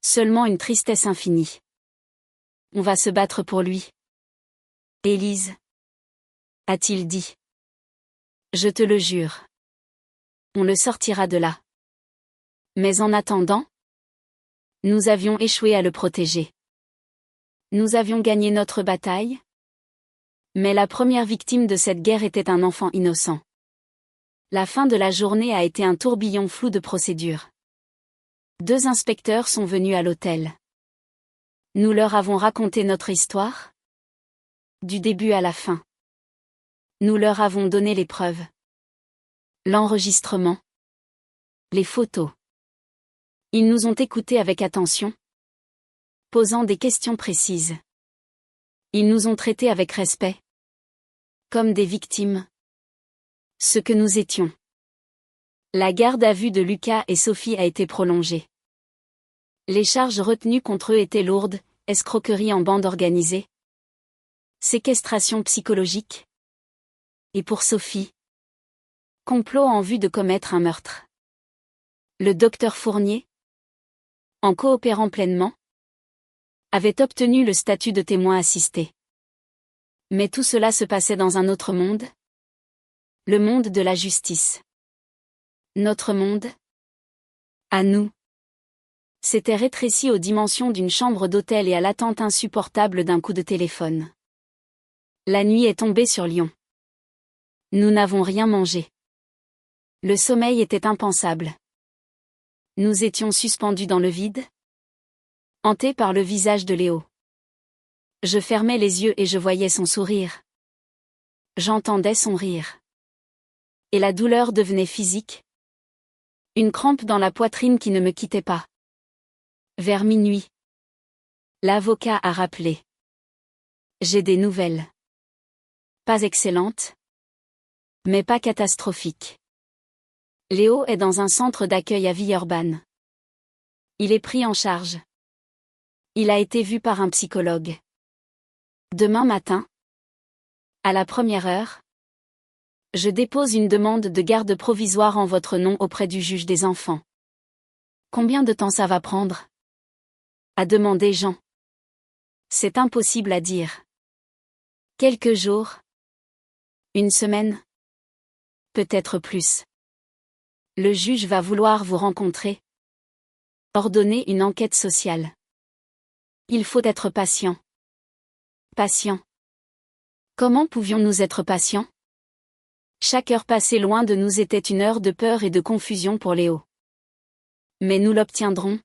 Seulement une tristesse infinie. On va se battre pour lui. Élise. A-t-il dit. Je te le jure. On le sortira de là. Mais en attendant, nous avions échoué à le protéger. Nous avions gagné notre bataille. Mais la première victime de cette guerre était un enfant innocent. La fin de la journée a été un tourbillon flou de procédures. 2 inspecteurs sont venus à l'hôtel. Nous leur avons raconté notre histoire. Du début à la fin. Nous leur avons donné les preuves. L'enregistrement. Les photos. Ils nous ont écoutés avec attention, posant des questions précises. Ils nous ont traités avec respect. Comme des victimes. Ce que nous étions. La garde à vue de Lucas et Sophie a été prolongée. Les charges retenues contre eux étaient lourdes, escroquerie en bande organisée. Séquestration psychologique. Et pour Sophie, complot en vue de commettre un meurtre. Le docteur Fournier, en coopérant pleinement, avait obtenu le statut de témoin assisté. Mais tout cela se passait dans un autre monde. Le monde de la justice. Notre monde, à nous, s'était rétréci aux dimensions d'une chambre d'hôtel et à l'attente insupportable d'un coup de téléphone. La nuit est tombée sur Lyon. Nous n'avons rien mangé. Le sommeil était impensable. Nous étions suspendus dans le vide, hantés par le visage de Léo. Je fermais les yeux et je voyais son sourire. J'entendais son rire. Et la douleur devenait physique. Une crampe dans la poitrine qui ne me quittait pas. Vers minuit. L'avocat a rappelé. J'ai des nouvelles. Pas excellentes, mais pas catastrophiques. Léo est dans un centre d'accueil à Villeurbanne. Il est pris en charge. Il a été vu par un psychologue. Demain matin, à la première heure, je dépose une demande de garde provisoire en votre nom auprès du juge des enfants. Combien de temps ça va prendre? A demandé Jean. C'est impossible à dire. Quelques jours? Une semaine? Peut-être plus. Le juge va vouloir vous rencontrer. Ordonner une enquête sociale. Il faut être patient. Patient. Comment pouvions-nous être patients? Chaque heure passée loin de nous était une heure de peur et de confusion pour Léo. Mais nous l'obtiendrons,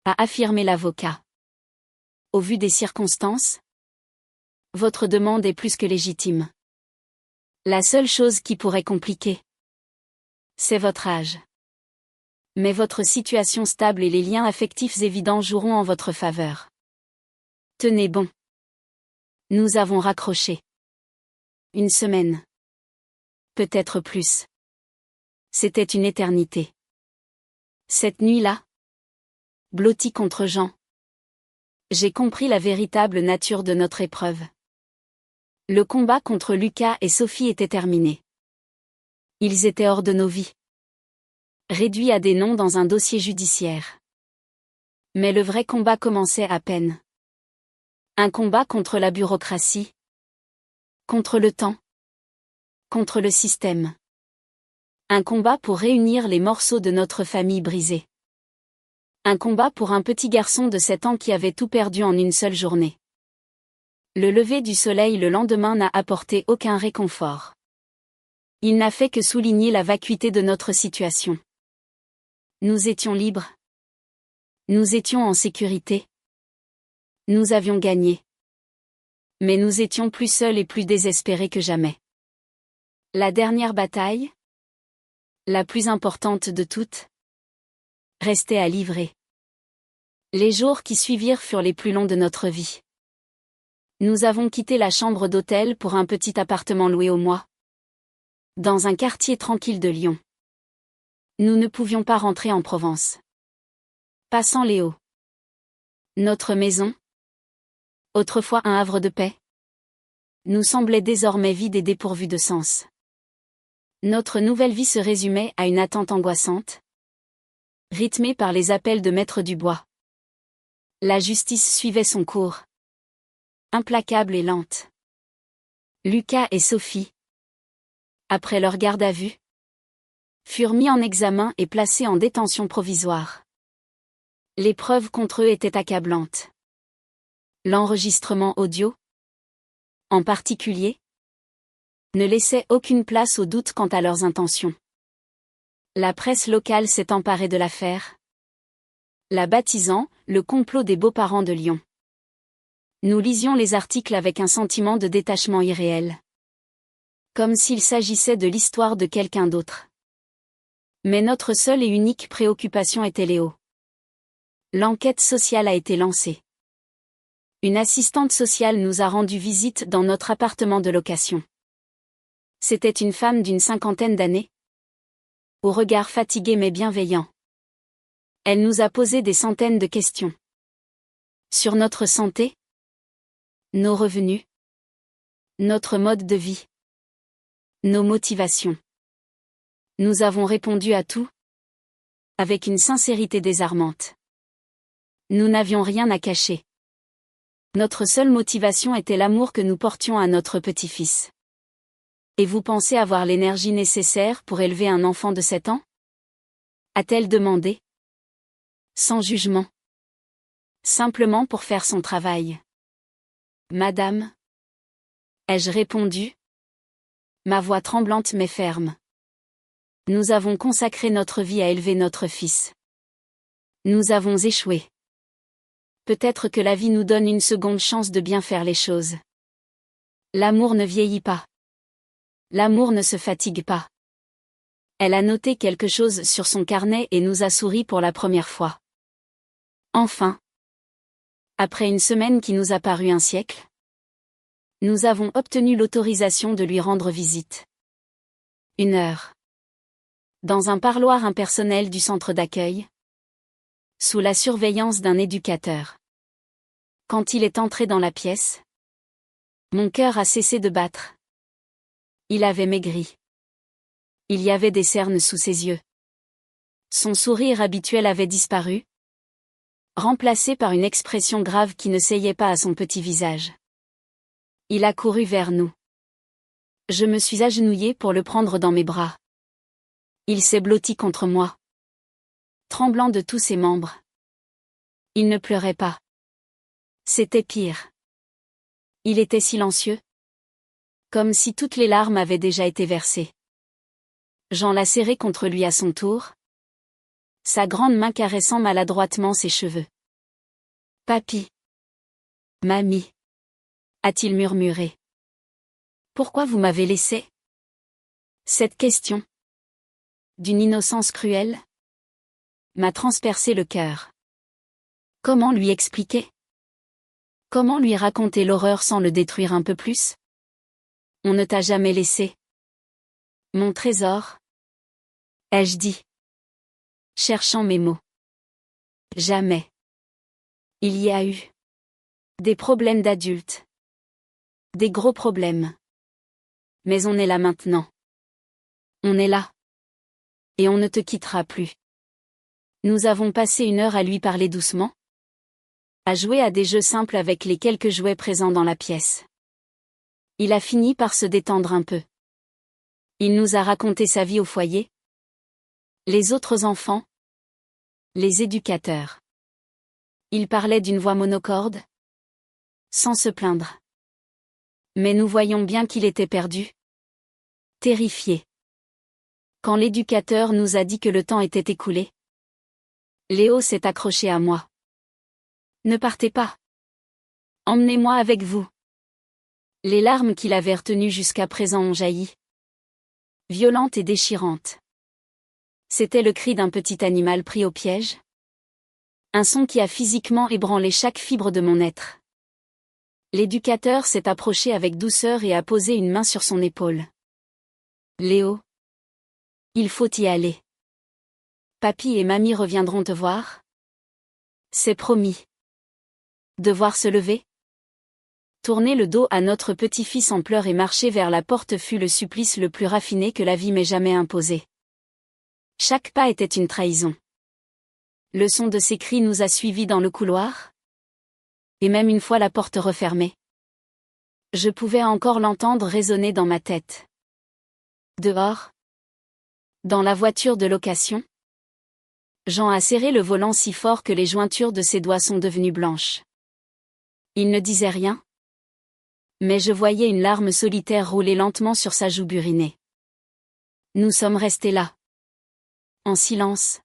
a affirmé l'avocat. Au vu des circonstances, votre demande est plus que légitime. La seule chose qui pourrait compliquer, c'est votre âge. Mais votre situation stable et les liens affectifs évidents joueront en votre faveur. Tenez bon. Nous avons raccroché. Une semaine. Peut-être plus. C'était une éternité. Cette nuit-là, blotti contre Jean, j'ai compris la véritable nature de notre épreuve. Le combat contre Lucas et Sophie était terminé. Ils étaient hors de nos vies. Réduits à des noms dans un dossier judiciaire. Mais le vrai combat commençait à peine. Un combat contre la bureaucratie. Contre le temps. Contre le système. Un combat pour réunir les morceaux de notre famille brisée. Un combat pour un petit garçon de 7 ans qui avait tout perdu en une seule journée. Le lever du soleil le lendemain n'a apporté aucun réconfort. Il n'a fait que souligner la vacuité de notre situation. Nous étions libres. Nous étions en sécurité. Nous avions gagné. Mais nous étions plus seuls et plus désespérés que jamais. La dernière bataille, la plus importante de toutes, restait à livrer. Les jours qui suivirent furent les plus longs de notre vie. Nous avons quitté la chambre d'hôtel pour un petit appartement loué au mois, dans un quartier tranquille de Lyon. Nous ne pouvions pas rentrer en Provence. Pas sans Léo. Notre maison, autrefois un havre de paix, nous semblait désormais vide et dépourvue de sens. Notre nouvelle vie se résumait à une attente angoissante, rythmée par les appels de Maître Dubois. La justice suivait son cours, implacable et lente. Lucas et Sophie, après leur garde à vue, furent mis en examen et placés en détention provisoire. Les preuves contre eux étaient accablantes. L'enregistrement audio, en particulier, ne laissait aucune place au doute quant à leurs intentions. La presse locale s'est emparée de l'affaire, la baptisant « Le complot des beaux-parents de Lyon ». Nous lisions les articles avec un sentiment de détachement irréel. Comme s'il s'agissait de l'histoire de quelqu'un d'autre. Mais notre seule et unique préoccupation était Léo. L'enquête sociale a été lancée. Une assistante sociale nous a rendu visite dans notre appartement de location. C'était une femme d'une 50aine d'années, au regard fatigué mais bienveillant. Elle nous a posé des centaines de questions. Sur notre santé, nos revenus, notre mode de vie, nos motivations. Nous avons répondu à tout, avec une sincérité désarmante. Nous n'avions rien à cacher. Notre seule motivation était l'amour que nous portions à notre petit-fils. Et vous pensez avoir l'énergie nécessaire pour élever un enfant de 7 ans ? A-t-elle demandé. Sans jugement. Simplement pour faire son travail. Madame. Ai-je répondu ? Ma voix tremblante mais ferme. Nous avons consacré notre vie à élever notre fils. Nous avons échoué. Peut-être que la vie nous donne une seconde chance de bien faire les choses. L'amour ne vieillit pas. L'amour ne se fatigue pas. Elle a noté quelque chose sur son carnet et nous a souri pour la première fois. Enfin. Après une semaine qui nous a paru un siècle, nous avons obtenu l'autorisation de lui rendre visite. 1 heure. Dans un parloir impersonnel du centre d'accueil, sous la surveillance d'un éducateur. Quand il est entré dans la pièce, mon cœur a cessé de battre. Il avait maigri. Il y avait des cernes sous ses yeux. Son sourire habituel avait disparu, remplacé par une expression grave qui ne seyait pas à son petit visage. Il a couru vers nous. Je me suis agenouillée pour le prendre dans mes bras. Il s'est blotti contre moi, tremblant de tous ses membres. Il ne pleurait pas. C'était pire. Il était silencieux, comme si toutes les larmes avaient déjà été versées. Jean l'a serré contre lui à son tour, sa grande main caressant maladroitement ses cheveux. Papy. Mamie. A-t-il murmuré. Pourquoi vous m'avez laissé ? Cette question, d'une innocence cruelle, m'a transpercé le cœur. Comment lui expliquer ? Comment lui raconter l'horreur sans le détruire un peu plus ? On ne t'a jamais laissé. Mon trésor, ai-je dit, cherchant mes mots. Jamais. Il y a eu des problèmes d'adultes. Des gros problèmes. Mais on est là maintenant. On est là. Et on ne te quittera plus. Nous avons passé 1 heure à lui parler doucement, à jouer à des jeux simples avec les quelques jouets présents dans la pièce. Il a fini par se détendre un peu. Il nous a raconté sa vie au foyer, les autres enfants, les éducateurs. Il parlait d'une voix monocorde, sans se plaindre. Mais nous voyions bien qu'il était perdu, terrifié. Quand l'éducateur nous a dit que le temps était écoulé, Léo s'est accroché à moi. Ne partez pas. Emmenez-moi avec vous. Les larmes qu'il avait retenues jusqu'à présent ont jailli. Violentes et déchirantes. C'était le cri d'un petit animal pris au piège. Un son qui a physiquement ébranlé chaque fibre de mon être. L'éducateur s'est approché avec douceur et a posé une main sur son épaule. Léo. Il faut y aller. Papy et mamie reviendront te voir. C'est promis. Devoir se lever. Tourner le dos à notre petit-fils en pleurs et marcher vers la porte fut le supplice le plus raffiné que la vie m'ait jamais imposé. Chaque pas était une trahison. Le son de ses cris nous a suivis dans le couloir. Et même une fois la porte refermée. Je pouvais encore l'entendre résonner dans ma tête. Dehors. Dans la voiture de location. Jean a serré le volant si fort que les jointures de ses doigts sont devenues blanches. Il ne disait rien. Mais je voyais une larme solitaire rouler lentement sur sa joue burinée. Nous sommes restés là. En silence.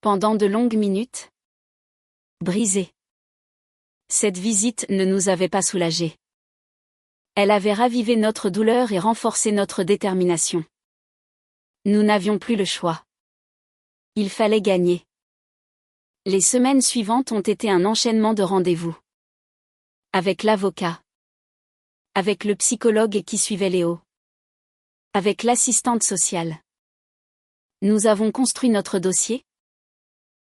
Pendant de longues minutes. Brisés. Cette visite ne nous avait pas soulagés. Elle avait ravivé notre douleur et renforcé notre détermination. Nous n'avions plus le choix. Il fallait gagner. Les semaines suivantes ont été un enchaînement de rendez-vous. Avec l'avocat. Avec le psychologue qui suivait Léo. Avec l'assistante sociale. Nous avons construit notre dossier.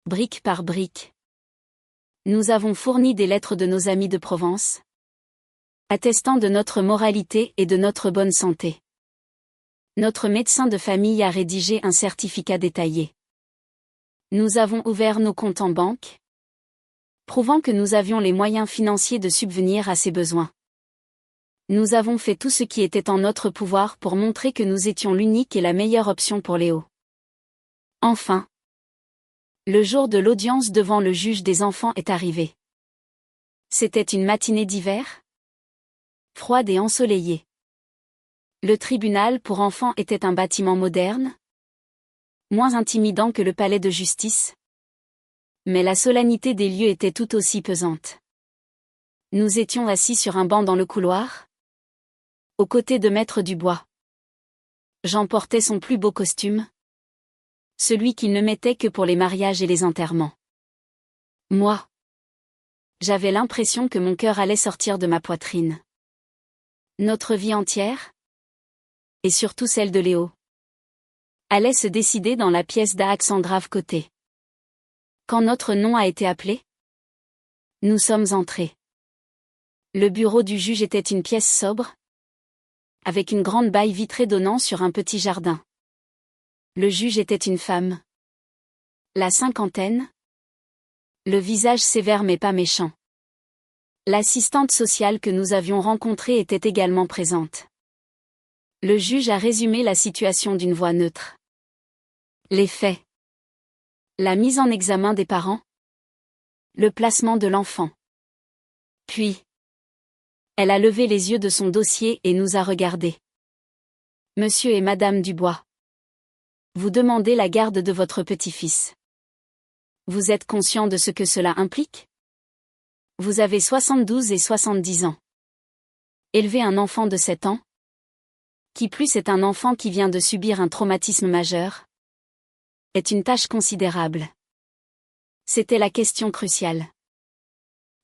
Brique par brique. Nous avons fourni des lettres de nos amis de Provence. Attestant de notre moralité et de notre bonne santé. Notre médecin de famille a rédigé un certificat détaillé. Nous avons ouvert nos comptes en banque. Prouvant que nous avions les moyens financiers de subvenir à ses besoins. Nous avons fait tout ce qui était en notre pouvoir pour montrer que nous étions l'unique et la meilleure option pour Léo. Enfin. Le jour de l'audience devant le juge des enfants est arrivé. C'était une matinée d'hiver. Froide et ensoleillée. Le tribunal pour enfants était un bâtiment moderne. Moins intimidant que le palais de justice. Mais la solennité des lieux était tout aussi pesante. Nous étions assis sur un banc dans le couloir. Aux côtés de Maître Dubois. Jean portait son plus beau costume. Celui qu'il ne mettait que pour les mariages et les enterrements. Moi. J'avais l'impression que mon cœur allait sortir de ma poitrine. Notre vie entière. Et surtout celle de Léo. Allait se décider dans la pièce d'Alexandra côté. Quand notre nom a été appelé. Nous sommes entrés. Le bureau du juge était une pièce sobre. Avec une grande baille vitrée donnant sur un petit jardin. Le juge était une femme. La cinquantaine. Le visage sévère mais pas méchant. L'assistante sociale que nous avions rencontrée était également présente. Le juge a résumé la situation d'une voix neutre. Les faits. La mise en examen des parents. Le placement de l'enfant. Puis. Elle a levé les yeux de son dossier et nous a regardés. Monsieur et Madame Dubois. Vous demandez la garde de votre petit-fils. Vous êtes conscient de ce que cela implique? Vous avez 72 et 70 ans. Élever un enfant de 7 ans? Qui plus est un enfant qui vient de subir un traumatisme majeur? Est une tâche considérable. C'était la question cruciale.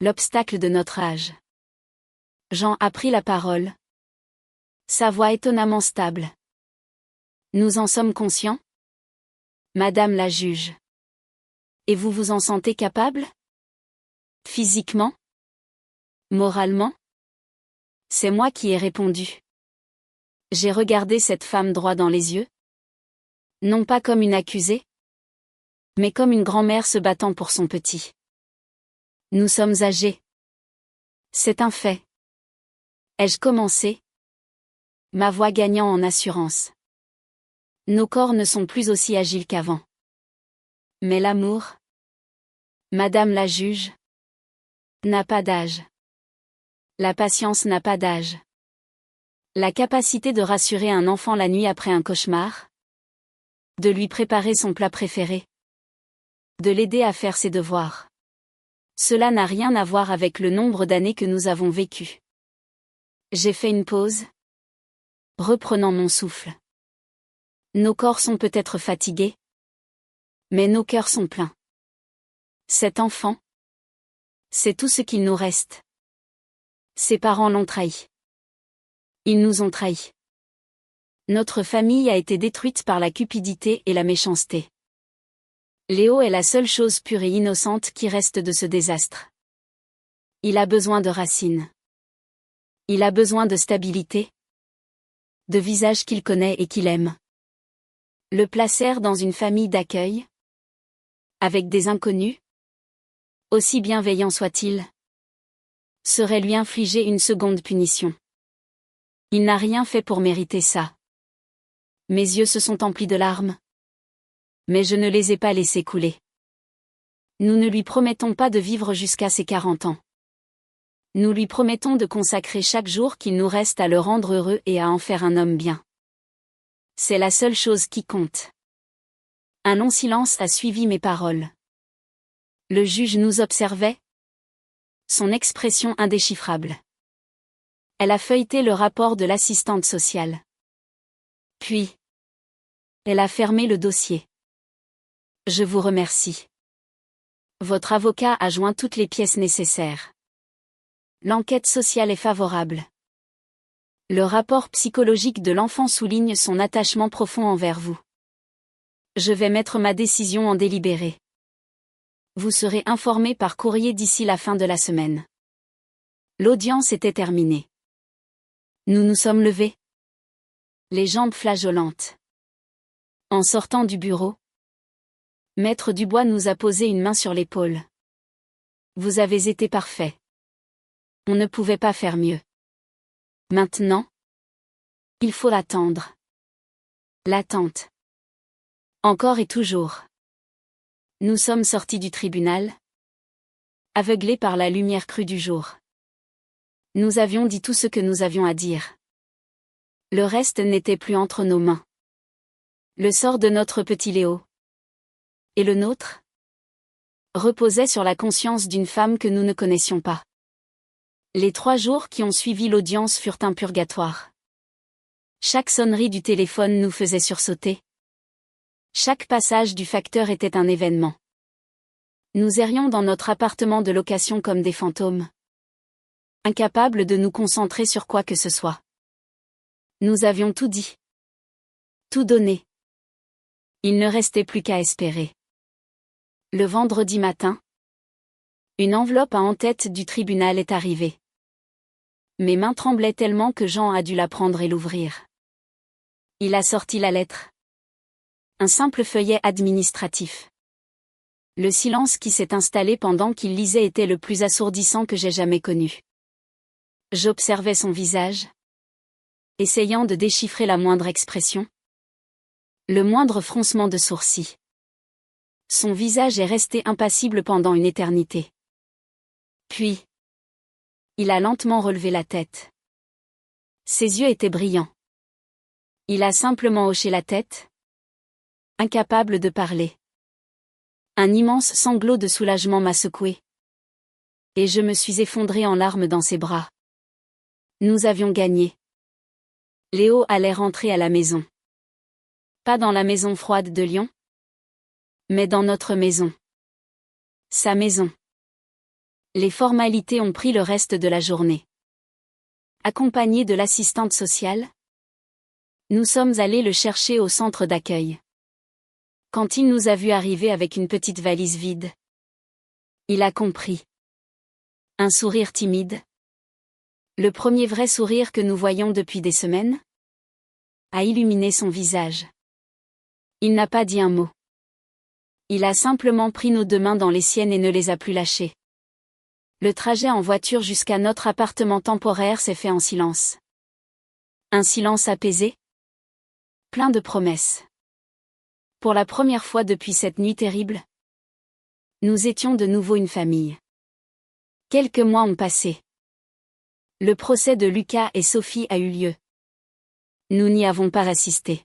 L'obstacle de notre âge. Jean a pris la parole. Sa voix étonnamment stable. Nous en sommes conscients? Madame la juge. Et vous vous en sentez capable? Physiquement? Moralement? C'est moi qui ai répondu. J'ai regardé cette femme droit dans les yeux. Non pas comme une accusée, mais comme une grand-mère se battant pour son petit. Nous sommes âgés. C'est un fait. Ai-je commencé? Ma voix gagnant en assurance. Nos corps ne sont plus aussi agiles qu'avant. Mais l'amour, Madame la juge, n'a pas d'âge. La patience n'a pas d'âge. La capacité de rassurer un enfant la nuit après un cauchemar. De lui préparer son plat préféré. de l'aider à faire ses devoirs. Cela n'a rien à voir avec le nombre d'années que nous avons vécues. J'ai fait une pause, reprenant mon souffle. Nos corps sont peut-être fatigués, mais nos cœurs sont pleins. Cet enfant, c'est tout ce qu'il nous reste. Ses parents l'ont trahi. Ils nous ont trahis. Notre famille a été détruite par la cupidité et la méchanceté. Léo est la seule chose pure et innocente qui reste de ce désastre. Il a besoin de racines. Il a besoin de stabilité, de visages qu'il connaît et qu'il aime. Le placer dans une famille d'accueil, avec des inconnus, aussi bienveillants soient-ils, serait lui infliger une seconde punition. Il n'a rien fait pour mériter ça. Mes yeux se sont emplis de larmes, mais je ne les ai pas laissés couler. Nous ne lui promettons pas de vivre jusqu'à ses 40 ans. Nous lui promettons de consacrer chaque jour qu'il nous reste à le rendre heureux et à en faire un homme bien. C'est la seule chose qui compte. Un long silence a suivi mes paroles. Le juge nous observait, son expression indéchiffrable. Elle a feuilleté le rapport de l'assistante sociale. Puis, elle a fermé le dossier. Je vous remercie. Votre avocat a joint toutes les pièces nécessaires. L'enquête sociale est favorable. Le rapport psychologique de l'enfant souligne son attachement profond envers vous. Je vais mettre ma décision en délibéré. Vous serez informé par courrier d'ici la fin de la semaine. L'audience était terminée. Nous nous sommes levés, les jambes flageolantes. En sortant du bureau, Maître Dubois nous a posé une main sur l'épaule. Vous avez été parfait. On ne pouvait pas faire mieux. Maintenant, il faut l'attendre. L'attente. Encore et toujours. Nous sommes sortis du tribunal, aveuglés par la lumière crue du jour. Nous avions dit tout ce que nous avions à dire. Le reste n'était plus entre nos mains. Le sort de notre petit Léo, et le nôtre, reposait sur la conscience d'une femme que nous ne connaissions pas. Les 3 jours qui ont suivi l'audience furent un purgatoire. Chaque sonnerie du téléphone nous faisait sursauter. Chaque passage du facteur était un événement. Nous errions dans notre appartement de location comme des fantômes, incapables de nous concentrer sur quoi que ce soit. Nous avions tout dit, tout donné. Il ne restait plus qu'à espérer. Le vendredi matin, une enveloppe à en-tête du tribunal est arrivée. Mes mains tremblaient tellement que Jean a dû la prendre et l'ouvrir. Il a sorti la lettre. Un simple feuillet administratif. Le silence qui s'est installé pendant qu'il lisait était le plus assourdissant que j'ai jamais connu. J'observais son visage, essayant de déchiffrer la moindre expression, le moindre froncement de sourcils. Son visage est resté impassible pendant une éternité. Puis, il a lentement relevé la tête. Ses yeux étaient brillants. Il a simplement hoché la tête, incapable de parler. Un immense sanglot de soulagement m'a secoué. Et je me suis effondrée en larmes dans ses bras. Nous avions gagné. Léo allait rentrer à la maison. Pas dans la maison froide de Lyon, mais dans notre maison. Sa maison. Les formalités ont pris le reste de la journée. Accompagnés de l'assistante sociale, nous sommes allés le chercher au centre d'accueil. Quand il nous a vus arriver avec une petite valise vide, il a compris. Un sourire timide. Le premier vrai sourire que nous voyons depuis des semaines a illuminé son visage. Il n'a pas dit un mot. Il a simplement pris nos 2 mains dans les siennes et ne les a plus lâchées. Le trajet en voiture jusqu'à notre appartement temporaire s'est fait en silence. Un silence apaisé, plein de promesses. Pour la première fois depuis cette nuit terrible, nous étions de nouveau une famille. Quelques mois ont passé. Le procès de Lucas et Sophie a eu lieu. Nous n'y avons pas assisté.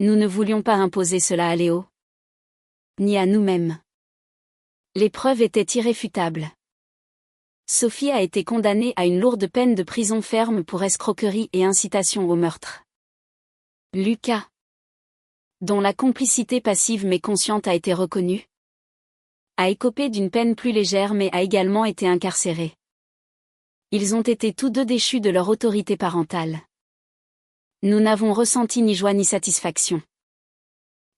Nous ne voulions pas imposer cela à Léo. ni à nous-mêmes. Les preuves étaient irréfutables. Sophie a été condamnée à une lourde peine de prison ferme pour escroquerie et incitation au meurtre. Lucas, dont la complicité passive mais consciente a été reconnue, a écopé d'une peine plus légère mais a également été incarcéré. Ils ont été tous deux déchus de leur autorité parentale. Nous n'avons ressenti ni joie ni satisfaction.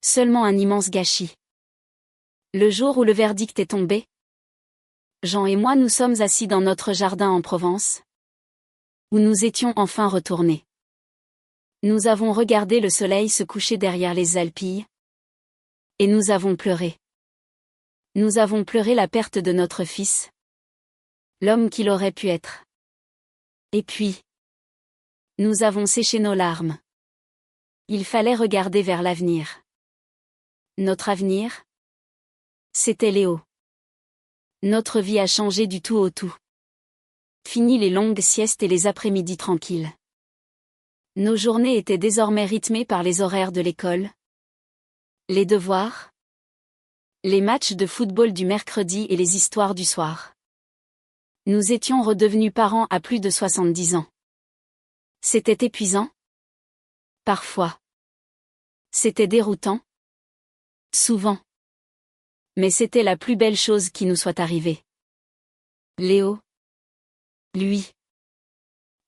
Seulement un immense gâchis. Le jour où le verdict est tombé, Jean et moi nous sommes assis dans notre jardin en Provence, où nous étions enfin retournés. Nous avons regardé le soleil se coucher derrière les Alpilles, et nous avons pleuré. Nous avons pleuré la perte de notre fils, l'homme qu'il aurait pu être. Et puis, nous avons séché nos larmes. Il fallait regarder vers l'avenir. Notre avenir, c'était Léo. Notre vie a changé du tout au tout. Fini les longues siestes et les après-midi tranquilles. Nos journées étaient désormais rythmées par les horaires de l'école, les devoirs, les matchs de football du mercredi et les histoires du soir. Nous étions redevenus parents à plus de 70 ans. C'était épuisant? Parfois. C'était déroutant? Souvent. Mais c'était la plus belle chose qui nous soit arrivée. Léo, lui,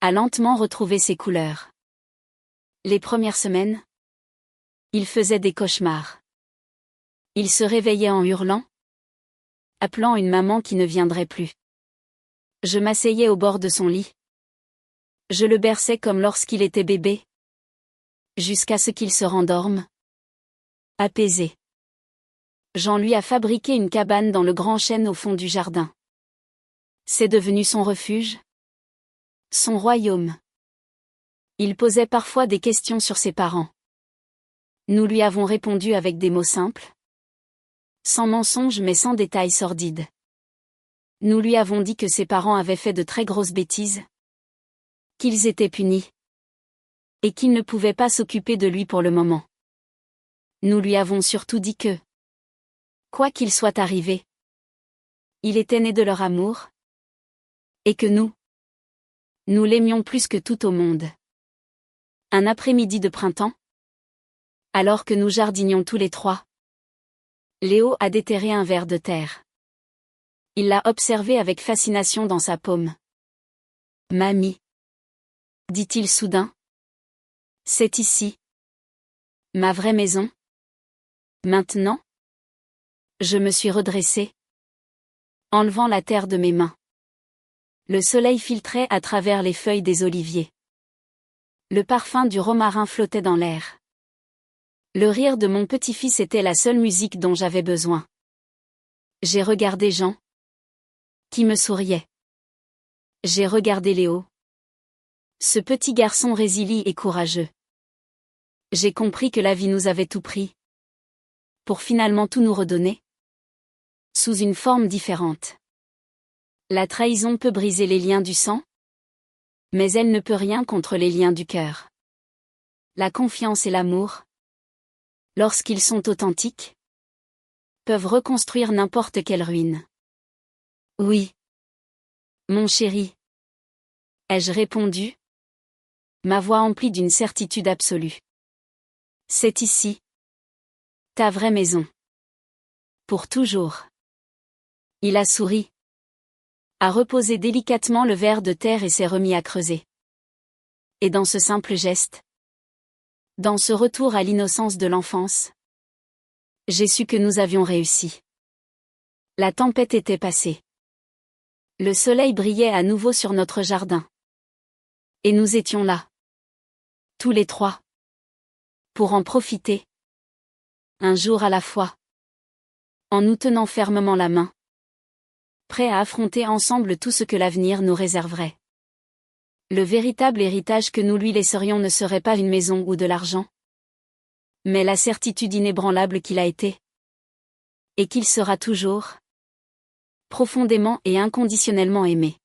a lentement retrouvé ses couleurs. Les premières semaines, il faisait des cauchemars. Il se réveillait en hurlant, appelant une maman qui ne viendrait plus. Je m'asseyais au bord de son lit. Je le berçais comme lorsqu'il était bébé, jusqu'à ce qu'il se rendorme, apaisé. Jean lui a fabriqué une cabane dans le grand chêne au fond du jardin. C'est devenu son refuge, son royaume. Il posait parfois des questions sur ses parents. Nous lui avons répondu avec des mots simples, sans mensonges mais sans détails sordides. Nous lui avons dit que ses parents avaient fait de très grosses bêtises, qu'ils étaient punis, et qu'ils ne pouvaient pas s'occuper de lui pour le moment. Nous lui avons surtout dit que, quoi qu'il soit arrivé, il était né de leur amour, et que nous l'aimions plus que tout au monde. Un après-midi de printemps, alors que nous jardinions tous les trois, Léo a déterré un ver de terre. Il l'a observé avec fascination dans sa paume. « Mamie, dit-il soudain, c'est ici, ma vraie maison. Maintenant, je me suis redressée, enlevant la terre de mes mains. Le soleil filtrait à travers les feuilles des oliviers. Le parfum du romarin flottait dans l'air. Le rire de mon petit-fils était la seule musique dont j'avais besoin. J'ai regardé Jean, qui me souriait. J'ai regardé Léo, ce petit garçon résilient et courageux. J'ai compris que la vie nous avait tout pris, pour finalement tout nous redonner, sous une forme différente. La trahison peut briser les liens du sang, mais elle ne peut rien contre les liens du cœur. La confiance et l'amour, lorsqu'ils sont authentiques, peuvent reconstruire n'importe quelle ruine. Oui, mon chéri, ai-je répondu, ma voix emplie d'une certitude absolue. C'est ici, ta vraie maison. Pour toujours. Il a souri, a reposé délicatement le ver de terre et s'est remis à creuser. Et dans ce simple geste, dans ce retour à l'innocence de l'enfance, j'ai su que nous avions réussi. La tempête était passée. Le soleil brillait à nouveau sur notre jardin. Et nous étions là, tous les trois, pour en profiter, un jour à la fois, en nous tenant fermement la main, prêts à affronter ensemble tout ce que l'avenir nous réserverait. Le véritable héritage que nous lui laisserions ne serait pas une maison ou de l'argent, mais la certitude inébranlable qu'il a été, et qu'il sera toujours, profondément et inconditionnellement aimé.